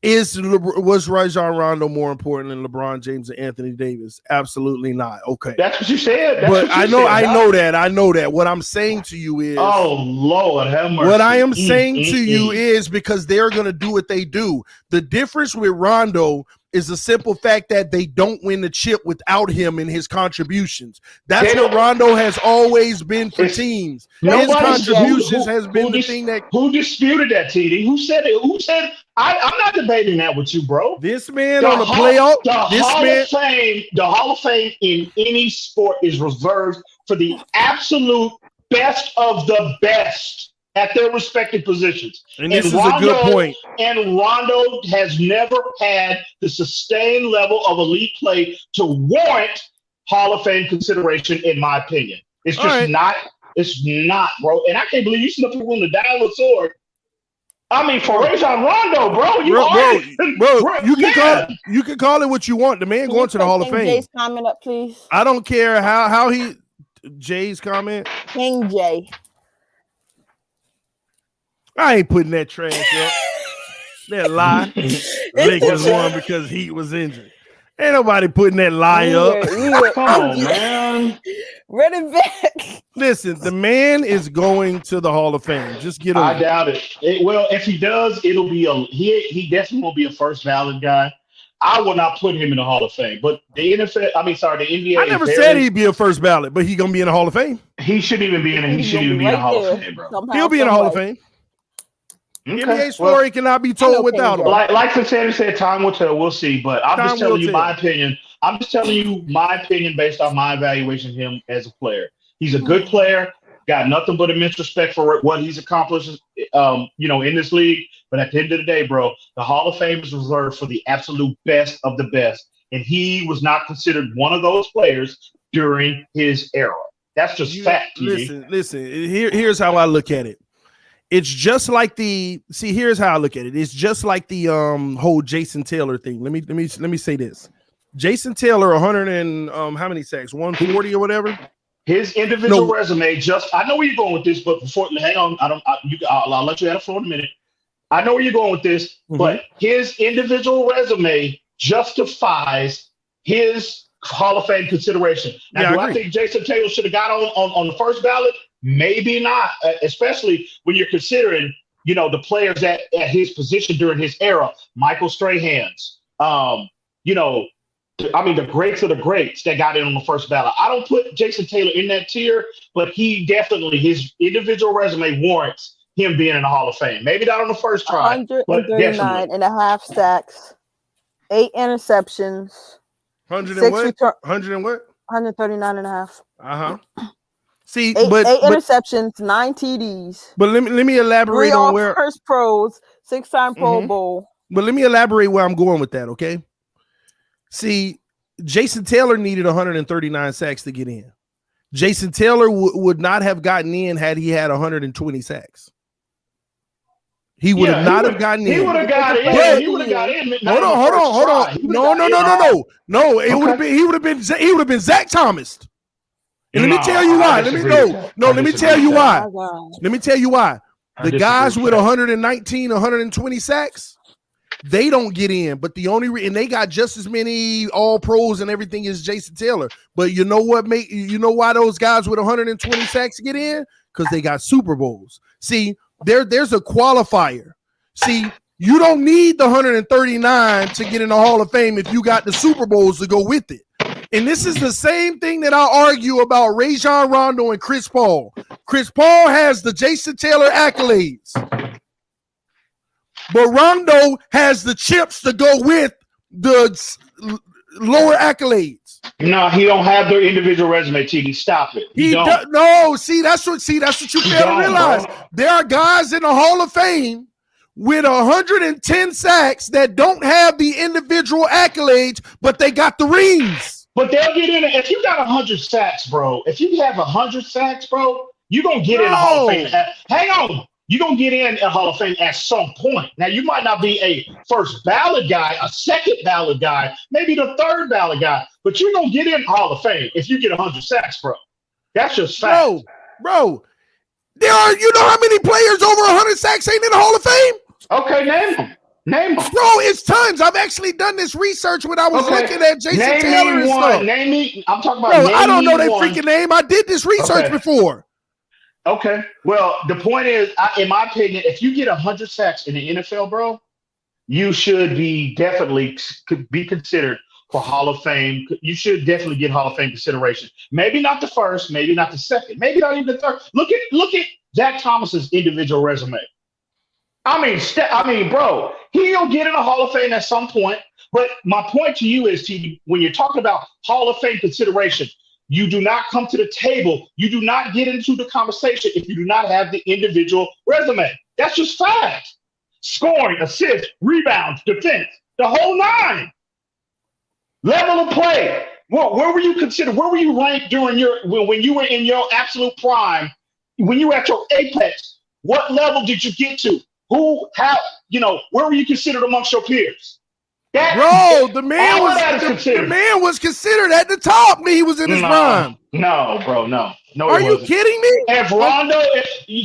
[SPEAKER 5] Was Rajon Rondo more important than LeBron James and Anthony Davis? Absolutely not. Okay.
[SPEAKER 7] That's what you said.
[SPEAKER 5] I know that. What I'm saying to you is,
[SPEAKER 7] oh Lord, have mercy.
[SPEAKER 5] What I am saying to you is because they're gonna do what they do. The difference with Rondo is the simple fact that they don't win the chip without him and his contributions. That's what Rondo has always been for teams. His contributions has been the thing that.
[SPEAKER 7] Who disputed that, TD? Who said it? Who said? I'm not debating that with you, bro.
[SPEAKER 5] This man on the playoff.
[SPEAKER 7] The Hall of Fame in any sport is reserved for the absolute best of the best at their respective positions.
[SPEAKER 5] And this is a good point.
[SPEAKER 7] And Rondo has never had the sustained level of elite play to warrant Hall of Fame consideration, in my opinion. It's just not. It's not, bro. And I can't believe you still willing to die on the sword. I mean, for Rajon Rondo, bro,
[SPEAKER 5] you can call it what you want. The man going to the Hall of Fame.
[SPEAKER 6] Jay's comment up, please.
[SPEAKER 5] I don't care how he Jay's comment.
[SPEAKER 6] King Jay.
[SPEAKER 5] I ain't putting that trash up. That lie. Lakers won because Heat was injured. Ain't nobody putting that lie up.
[SPEAKER 7] Come on, man.
[SPEAKER 6] Run it back.
[SPEAKER 5] Listen, the man is going to the Hall of Fame. Just get over
[SPEAKER 7] I doubt it. Well, if he does, it'll be he definitely will be a first ballot guy. I will not put him in the Hall of Fame. But the NBA.
[SPEAKER 5] I never said he'd be a first ballot, but he's gonna be in the Hall of Fame.
[SPEAKER 7] He shouldn't even be in the Hall of Fame, bro.
[SPEAKER 5] He'll be in the Hall of Fame. NBA story cannot be told without him.
[SPEAKER 7] Like Santana said, time will tell. We'll see. But I'm just telling you my opinion. I'm just telling you my opinion based on my evaluation of him as a player. He's a good player. Got nothing but immense respect for what he's accomplished, in this league. But at the end of the day, bro, the Hall of Fame is reserved for the absolute best of the best. And he was not considered one of those players during his era. That's just fact.
[SPEAKER 5] Listen. Here's how I look at it. It's just like here's how I look at it. It's just like the whole Jason Taylor thing. Let me say this. Jason Taylor, 100 and how many sacks? 140 or whatever.
[SPEAKER 7] His individual resume. I know where you're going with this, but hang on. I'll let you have the floor in a minute. I know where you're going with this, but his individual resume justifies his Hall of Fame consideration. Now, do I think Jason Taylor should have got on the first ballot? Maybe not, especially when you're considering, the players at his position during his era, Michael Strahans, the greats of the greats that got in on the first ballot. I don't put Jason Taylor in that tier, but he definitely, his individual resume warrants him being in the Hall of Fame. Maybe not on the first try.
[SPEAKER 6] 139.5 sacks, 8 interceptions.
[SPEAKER 5] 100 and what? 100 and what?
[SPEAKER 6] 139.5.
[SPEAKER 5] See,
[SPEAKER 6] 8 interceptions, 9 TDs.
[SPEAKER 5] But let me elaborate on where
[SPEAKER 6] first pros, 6-time Pro Bowl.
[SPEAKER 5] But let me elaborate where I'm going with that, okay? See, Jason Taylor needed 139 sacks to get in. Jason Taylor would not have gotten in had he had 120 sacks. He would not have gotten in.
[SPEAKER 7] He would have got in. He would have got in.
[SPEAKER 5] Hold on. No. He would have been Zach Thomas. And let me tell you why. Let me tell you why. Let me tell you why. The guys with 119, 120 sacks, they don't get in. But and they got just as many all pros and everything as Jason Taylor. But you know what? You know why those guys with 120 sacks get in? Because they got Super Bowls. See, there's a qualifier. See, you don't need the 139 to get in the Hall of Fame if you got the Super Bowls to go with it. And this is the same thing that I argue about Rajon Rondo and Chris Paul. Chris Paul has the Jason Taylor accolades, but Rondo has the chips to go with the lower accolades.
[SPEAKER 7] No, he don't have their individual resume, TD. Stop it.
[SPEAKER 5] That's what you fail to realize. Bro. There are guys in the Hall of Fame with 110 sacks that don't have the individual accolades, but they got the rings.
[SPEAKER 7] But they'll get in. If you got 100 sacks, bro, if you have 100 sacks, bro, you're going to get in the Hall of Fame. Hang on. You're going to get in a Hall of Fame at some point. Now, you might not be a first ballot guy, a second ballot guy, maybe the third ballot guy, but you're going to get in Hall of Fame if you get 100 sacks, bro. That's just fact.
[SPEAKER 5] Bro, there are, you know how many players over 100 sacks ain't in the Hall of Fame?
[SPEAKER 7] Okay, name them. Bro,
[SPEAKER 5] it's tons. I've actually done this research when I was looking at Jason Taylor and stuff.
[SPEAKER 7] Name me. I'm talking about.
[SPEAKER 5] Bro, I don't know their freaking name. I did this research before.
[SPEAKER 7] Okay. Well, the point is, in my opinion, if you get 100 sacks in the NFL, bro, you should definitely be considered for Hall of Fame. You should definitely get Hall of Fame consideration. Maybe not the first, maybe not the second, maybe not even the third. Look at Zach Thomas's individual resume. I mean, bro, he'll get in a Hall of Fame at some point. But my point to you is, when you're talking about Hall of Fame consideration, you do not come to the table. You do not get into the conversation if you do not have the individual resume. That's just fact. Scoring, assists, rebounds, defense, the whole 9. Level of play. Where were you considered? Where were you ranked during when you were in your absolute prime? When you were at your apex, what level did you get to? Where were you considered amongst your peers?
[SPEAKER 5] The man was considered at the top when he was in his prime.
[SPEAKER 7] No, bro, no.
[SPEAKER 5] Are you kidding me?
[SPEAKER 7] If Rondo,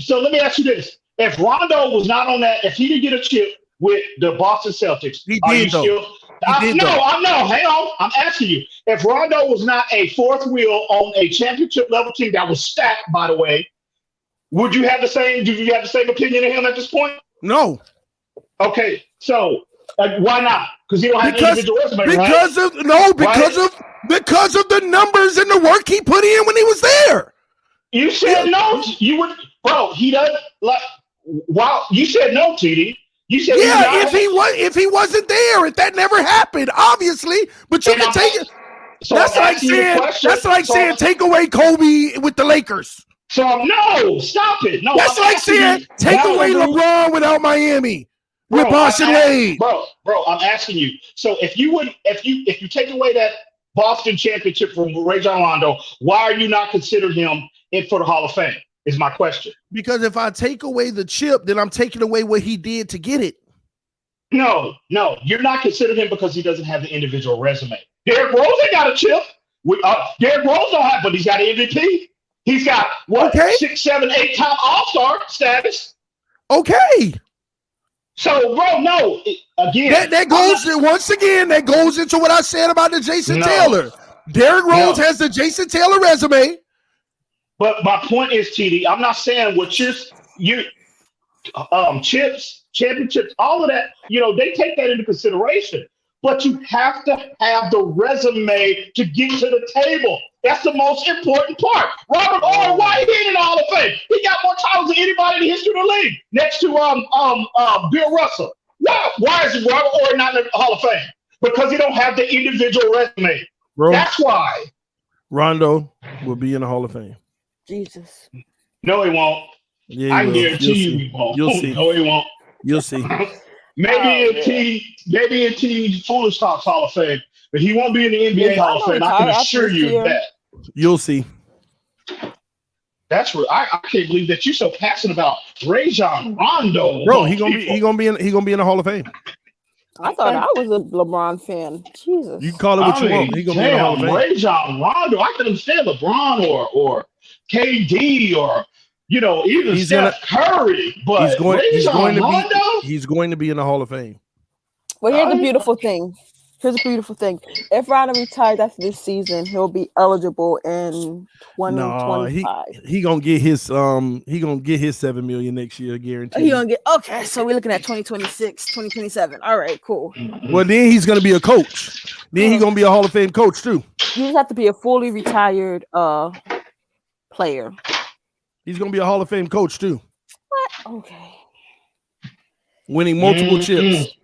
[SPEAKER 7] so let me ask you this: if Rondo was not on that, if he didn't get a chip with the Boston Celtics,
[SPEAKER 5] he did though.
[SPEAKER 7] Hang on. I'm asking you: if Rondo was not a fourth wheel on a championship level team that was stacked, by the way, would you have the same? Do you have the same opinion of him at this point?
[SPEAKER 5] No.
[SPEAKER 7] Okay, so why not? Because he don't have an individual resume,
[SPEAKER 5] because of the numbers and the work he put in when he was there.
[SPEAKER 7] You said no. You would, bro. He doesn't like. Wow, you said no, TD. You said
[SPEAKER 5] if he wasn't there, if that never happened, obviously. But you can take it.
[SPEAKER 7] So
[SPEAKER 5] that's like saying take away Kobe with the Lakers.
[SPEAKER 7] So no, stop it. No,
[SPEAKER 5] that's like saying take away LeBron without Miami with Boston Wade.
[SPEAKER 7] Bro, I'm asking you. So if you take away that Boston championship from Rajon Rondo, why are you not considering him in for the Hall of Fame? Is my question.
[SPEAKER 5] Because if I take away the chip, then I'm taking away what he did to get it.
[SPEAKER 7] No, you're not considering him because he doesn't have the individual resume. Derrick Rose ain't got a chip. Derrick Rose don't have, but he's got an MVP. He's got 6, 7, 8 time All-Star status.
[SPEAKER 5] Okay.
[SPEAKER 7] So, bro, no. Again,
[SPEAKER 5] that goes into what I said about the Jason Taylor. Derrick Rose has the Jason Taylor resume.
[SPEAKER 7] But my point is, TD, I'm not saying what chips, championships, all of that, they take that into consideration. But you have to have the resume to get to the table. That's the most important part. Robert Ory, why he in the Hall of Fame? He got more titles than anybody in the history of the league, next to Bill Russell. Why is Robert Ory not in the Hall of Fame? Because he don't have the individual resume. Bro, that's why.
[SPEAKER 5] Rondo will be in the Hall of Fame.
[SPEAKER 6] Jesus.
[SPEAKER 7] No, he won't.
[SPEAKER 5] Yeah,
[SPEAKER 7] I guarantee you he won't.
[SPEAKER 5] You'll see.
[SPEAKER 7] No, he won't.
[SPEAKER 5] You'll see.
[SPEAKER 7] Maybe in Team Foolish Talks Hall of Fame, but he won't be in the NBA Hall of Fame. I can assure you of that.
[SPEAKER 5] You'll see.
[SPEAKER 7] That's what I can't believe that you're so passionate about Rajon Rondo.
[SPEAKER 5] Bro, he gonna be in the Hall of Fame.
[SPEAKER 6] I thought I was a LeBron fan. Jesus.
[SPEAKER 5] You can call it what you want. He gonna be in the Hall of Fame.
[SPEAKER 7] Rajon Rondo. I could understand LeBron or KD or even Steph Curry, but
[SPEAKER 5] he's going to be in the Hall of Fame.
[SPEAKER 6] Well, here's the beautiful thing. If Rondo retires after this season, he'll be eligible in 2025.
[SPEAKER 5] He gonna get his $7 million next year, guaranteed.
[SPEAKER 6] He gonna get so we're looking at 2026, 2027. All right, cool.
[SPEAKER 5] Well, then he's gonna be a coach. Then he's gonna be a Hall of Fame coach too.
[SPEAKER 6] You just have to be a fully retired player.
[SPEAKER 5] He's gonna be a Hall of Fame coach too.
[SPEAKER 6] What? Okay.
[SPEAKER 5] Winning multiple chips.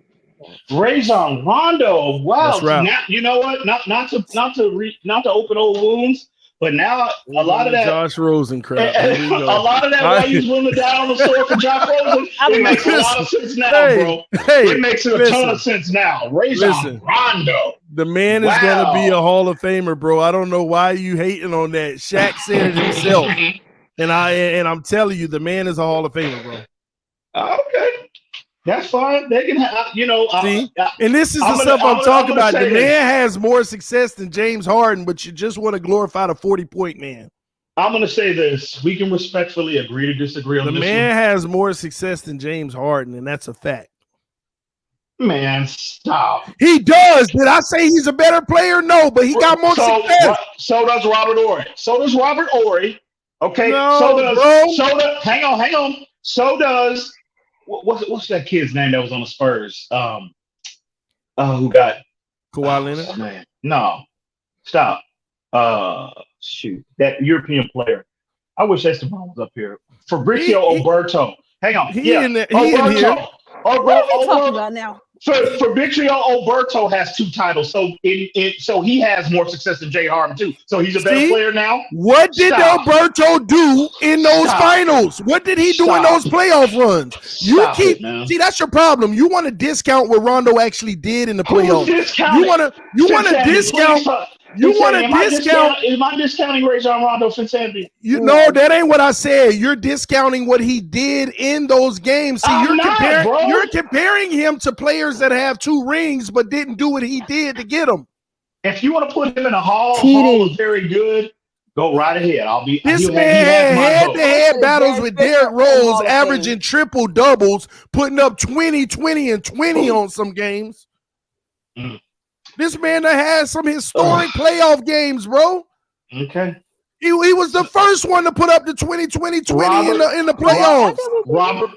[SPEAKER 7] Rajon Rondo. Wow.
[SPEAKER 5] Right.
[SPEAKER 7] Now, you know what? Not to open old wounds, but now a lot of that
[SPEAKER 5] Josh Rosen crap.
[SPEAKER 7] A lot of that why he's willing to die on the sword for Josh Rosen. It makes a lot of sense now, bro. It makes a ton of sense now. Rajon Rondo.
[SPEAKER 5] The man is gonna be a Hall of Famer, bro. I don't know why you hating on that. Shaq said it himself. And I'm telling you, the man is a Hall of Famer, bro.
[SPEAKER 7] Okay. That's fine. They can have,
[SPEAKER 5] See? And this is the stuff I'm talking about. The man has more success than James Harden, but you just want to glorify the 40-point man.
[SPEAKER 7] I'm going to say this. We can respectfully agree to disagree on this.
[SPEAKER 5] The man has more success than James Harden, and that's a fact.
[SPEAKER 7] Man, stop.
[SPEAKER 5] He does. Did I say he's a better player? No, but he got more success.
[SPEAKER 7] So does Robert Ory. Okay.
[SPEAKER 5] No,
[SPEAKER 7] hang on. So does what's that kid's name that was on the Spurs? Who got
[SPEAKER 5] Kawhi Leonard?
[SPEAKER 7] Man, no, stop. Shoot, that European player. I wish Esteban was up here. Fabrizio Oberto. Hang on.
[SPEAKER 5] He in here.
[SPEAKER 6] What are we talking about now?
[SPEAKER 7] Fabrizio Oberto has 2 titles, so he has more success than Jay Harden too. So he's a better player now.
[SPEAKER 5] What did Oberto do in those finals? What did he do in those playoff runs? See, that's your problem. You want to discount what Rondo actually did in the playoffs. You want to discount.
[SPEAKER 7] Am I discounting Rajon Rondo Finsanity?
[SPEAKER 5] No, that ain't what I said. You're discounting what he did in those games. See, you're comparing him to players that have 2 rings but didn't do what he did to get them.
[SPEAKER 7] If you want to put him in a hall of very good, go right ahead.
[SPEAKER 5] This man had head-to-head battles with Derrick Rose, averaging triple doubles, putting up 20, 20, and 20 on some games. This man that has some historic playoff games, bro.
[SPEAKER 7] Okay.
[SPEAKER 5] He was the first one to put up the 20, 20, 20 in the playoffs.
[SPEAKER 7] Robert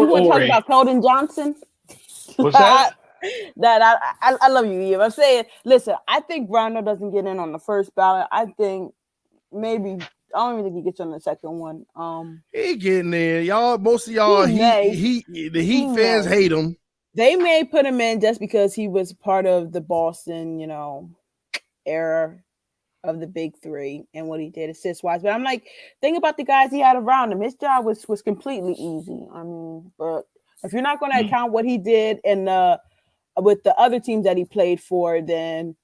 [SPEAKER 6] you want to talk about Keldon Johnson?
[SPEAKER 7] What's that?
[SPEAKER 6] I love you, Eve. I'm saying, listen, I think Rondo doesn't get in on the first ballot. I think maybe don't even think he gets on the second one.
[SPEAKER 5] He getting there, y'all. Most of y'all, the Heat fans hate him.
[SPEAKER 6] They may put him in just because he was part of the Boston, era of the big three and what he did assist-wise. But I'm like, think about the guys he had around him. His job was completely easy. I mean, but if you're not going to account what he did with the other teams that he played for, then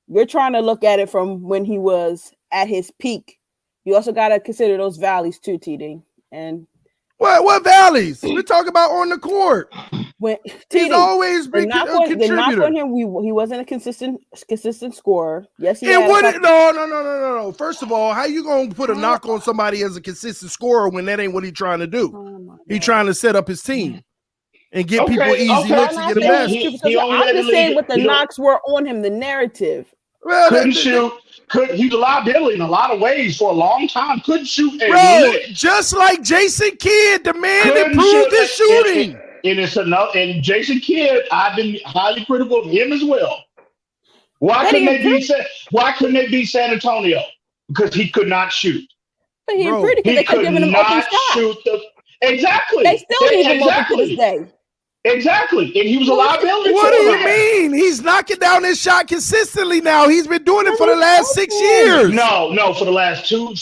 [SPEAKER 6] we're trying to look at it from when he was at his peak. You also got to consider those valleys too, TD. And
[SPEAKER 5] what valleys? We're talking about on the court.
[SPEAKER 6] When
[SPEAKER 5] he's always been a contributor.
[SPEAKER 6] The knock on him, he wasn't a consistent scorer. Yes, he
[SPEAKER 5] no. First of all, how you gonna put a knock on somebody as a consistent scorer when that ain't what he's trying to do? He's trying to set up his team and get people easy looks and get a basket.
[SPEAKER 6] I'm just saying what the knocks were on him, the narrative.
[SPEAKER 5] Well,
[SPEAKER 7] couldn't shoot. He's a liability in a lot of ways for a long time. Couldn't shoot.
[SPEAKER 5] Just like Jason Kidd, the man improved his shooting.
[SPEAKER 7] And it's enough. And Jason Kidd, I've been highly critical of him as well. Why couldn't they beat San Antonio? Because he could not shoot.
[SPEAKER 6] But he improved because they kept giving him open shots.
[SPEAKER 7] Exactly.
[SPEAKER 6] They still leave him open to this day.
[SPEAKER 7] Exactly. And he was a liability.
[SPEAKER 5] What do you mean? He's knocking down his shot consistently now. He's been doing it for the last 6 years.
[SPEAKER 7] No, for the last 2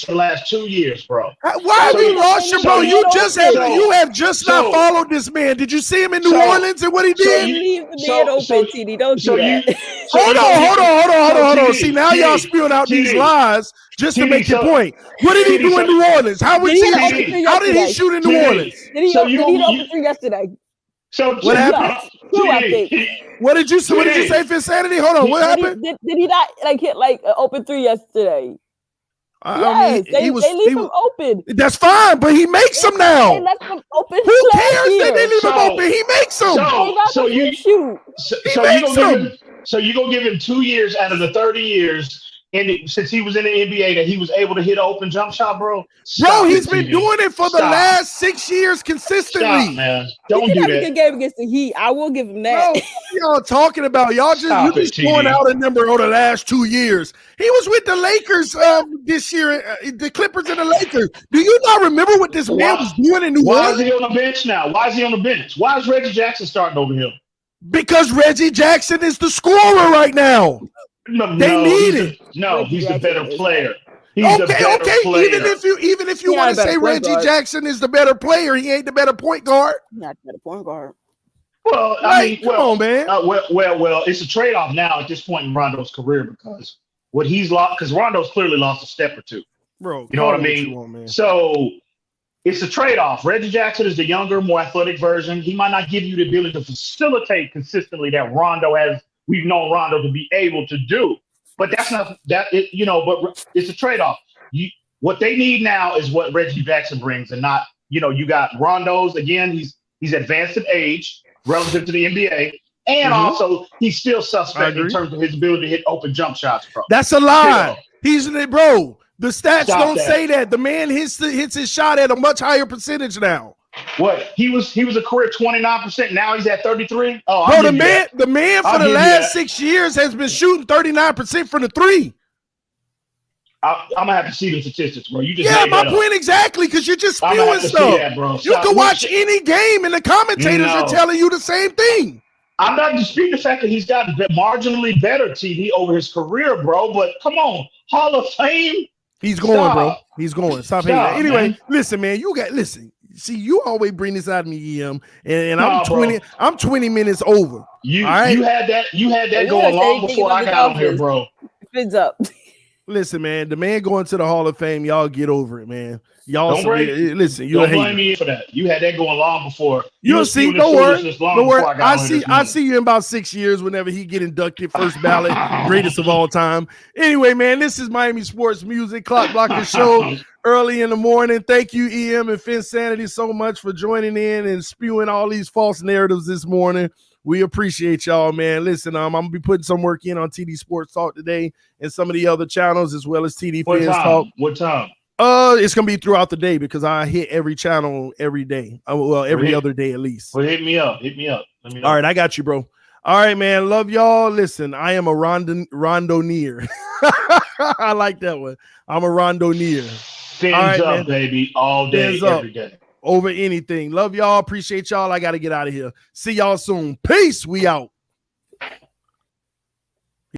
[SPEAKER 7] years, bro.
[SPEAKER 5] Why have you lost your bro? You have just not followed this man. Did you see him in New Orleans and what he did?
[SPEAKER 6] Leave the man open, TD. Don't do that.
[SPEAKER 5] Hold on. See, now y'all spewing out these lies just to make your point. What did he do in New Orleans? How did he shoot in New Orleans?
[SPEAKER 6] Did he open three yesterday?
[SPEAKER 7] So
[SPEAKER 5] what happened? What did you say for insanity? Hold on, what happened?
[SPEAKER 6] Did he not hit an open three yesterday?
[SPEAKER 5] Yes,
[SPEAKER 6] they leave him open.
[SPEAKER 5] That's fine, but he makes them now.
[SPEAKER 6] They left him open.
[SPEAKER 5] Who cares? They didn't leave him open. He makes them.
[SPEAKER 7] So you're gonna give him 2 years out of the 30 years. And since he was in the NBA, that he was able to hit an open jump shot, bro.
[SPEAKER 5] He's been doing it for the last 6 years consistently.
[SPEAKER 7] Stop, man. Don't do that.
[SPEAKER 6] A good game against the Heat. I will give him that.
[SPEAKER 5] Bro, y'all talking about y'all just throwing out a number over the last 2 years. He was with the Lakers this year, the Clippers and the Lakers. Do you not remember what this man was doing in New Orleans?
[SPEAKER 7] Why is he on the bench now? Why is he on the bench? Why is Reggie Jackson starting over him?
[SPEAKER 5] Because Reggie Jackson is the scorer right now. They need it.
[SPEAKER 7] No, he's the better player. He's the better player.
[SPEAKER 5] Even if you want to say Reggie Jackson is the better player, he ain't the better point guard.
[SPEAKER 6] Not the better point guard.
[SPEAKER 7] Well,
[SPEAKER 5] come on, man.
[SPEAKER 7] Well, it's a trade-off now at this point in Rondo's career because what he's lost, because Rondo's clearly lost a step or two.
[SPEAKER 5] Bro,
[SPEAKER 7] you know what I mean? So it's a trade-off. Reggie Jackson is the younger, more athletic version. He might not give you the ability to facilitate consistently that Rondo has. We've known Rondo to be able to do, but that's not that. But it's a trade-off. What they need now is what Reggie Jackson brings, and not you got Rondo's again. He's advanced in age relative to the NBA, and also he's still suspect in terms of his ability to hit open jump shots. Bro.
[SPEAKER 5] That's a lie. He's in it, bro. The stats don't say that. The man hits his shot at a much higher percentage now.
[SPEAKER 7] What he was a career 29%. Now he's at 33. Oh,
[SPEAKER 5] bro, the man for the last 6 years has been shooting 39% from the three.
[SPEAKER 7] I'm gonna have to see the statistics, bro. You just
[SPEAKER 5] my point exactly, because you're just spewing stuff. You can watch any game, and the commentators are telling you the same thing.
[SPEAKER 7] I'm not disputing the fact that he's gotten marginally better TD over his career, bro. But come on, Hall of Fame.
[SPEAKER 5] He's going, bro. He's going. Stop hating. Anyway, listen, man. See, you always bring this out of me, EM, and I'm 20 minutes over.
[SPEAKER 7] You had that going long before I got on here, bro.
[SPEAKER 6] Fins up.
[SPEAKER 5] Listen, man, the man going to the Hall of Fame, y'all get over it, man. Y'all
[SPEAKER 7] don't blame me for that. You had that going long before.
[SPEAKER 5] You'll see. Don't worry. I see you in about 6 years whenever he get inducted first ballot, greatest of all time. Anyway, man, this is Miami Sports Music Clock Blocker Show early in the morning. Thank you, EM and Finsanity, so much for joining in and spewing all these false narratives this morning. We appreciate y'all, man. Listen, I'm gonna be putting some work in on TD Sports Talk today and some of the other channels as well as TDPHINSTALK Talk.
[SPEAKER 7] What time?
[SPEAKER 5] It's gonna be throughout the day because I hit every channel every day. Every other day at least.
[SPEAKER 7] Well, hit me up. Let me know.
[SPEAKER 5] All right, I got you, bro. All right, man. Love y'all. Listen, I am a Rondoneer. I like that one. I'm a Rondoneer.
[SPEAKER 7] Fins
[SPEAKER 5] right,
[SPEAKER 7] up,
[SPEAKER 5] man.
[SPEAKER 7] baby, all day,
[SPEAKER 5] Fins up.
[SPEAKER 7] every day.
[SPEAKER 5] Over anything. Love y'all. Appreciate y'all. I got to get out of here. See y'all soon. Peace. We out.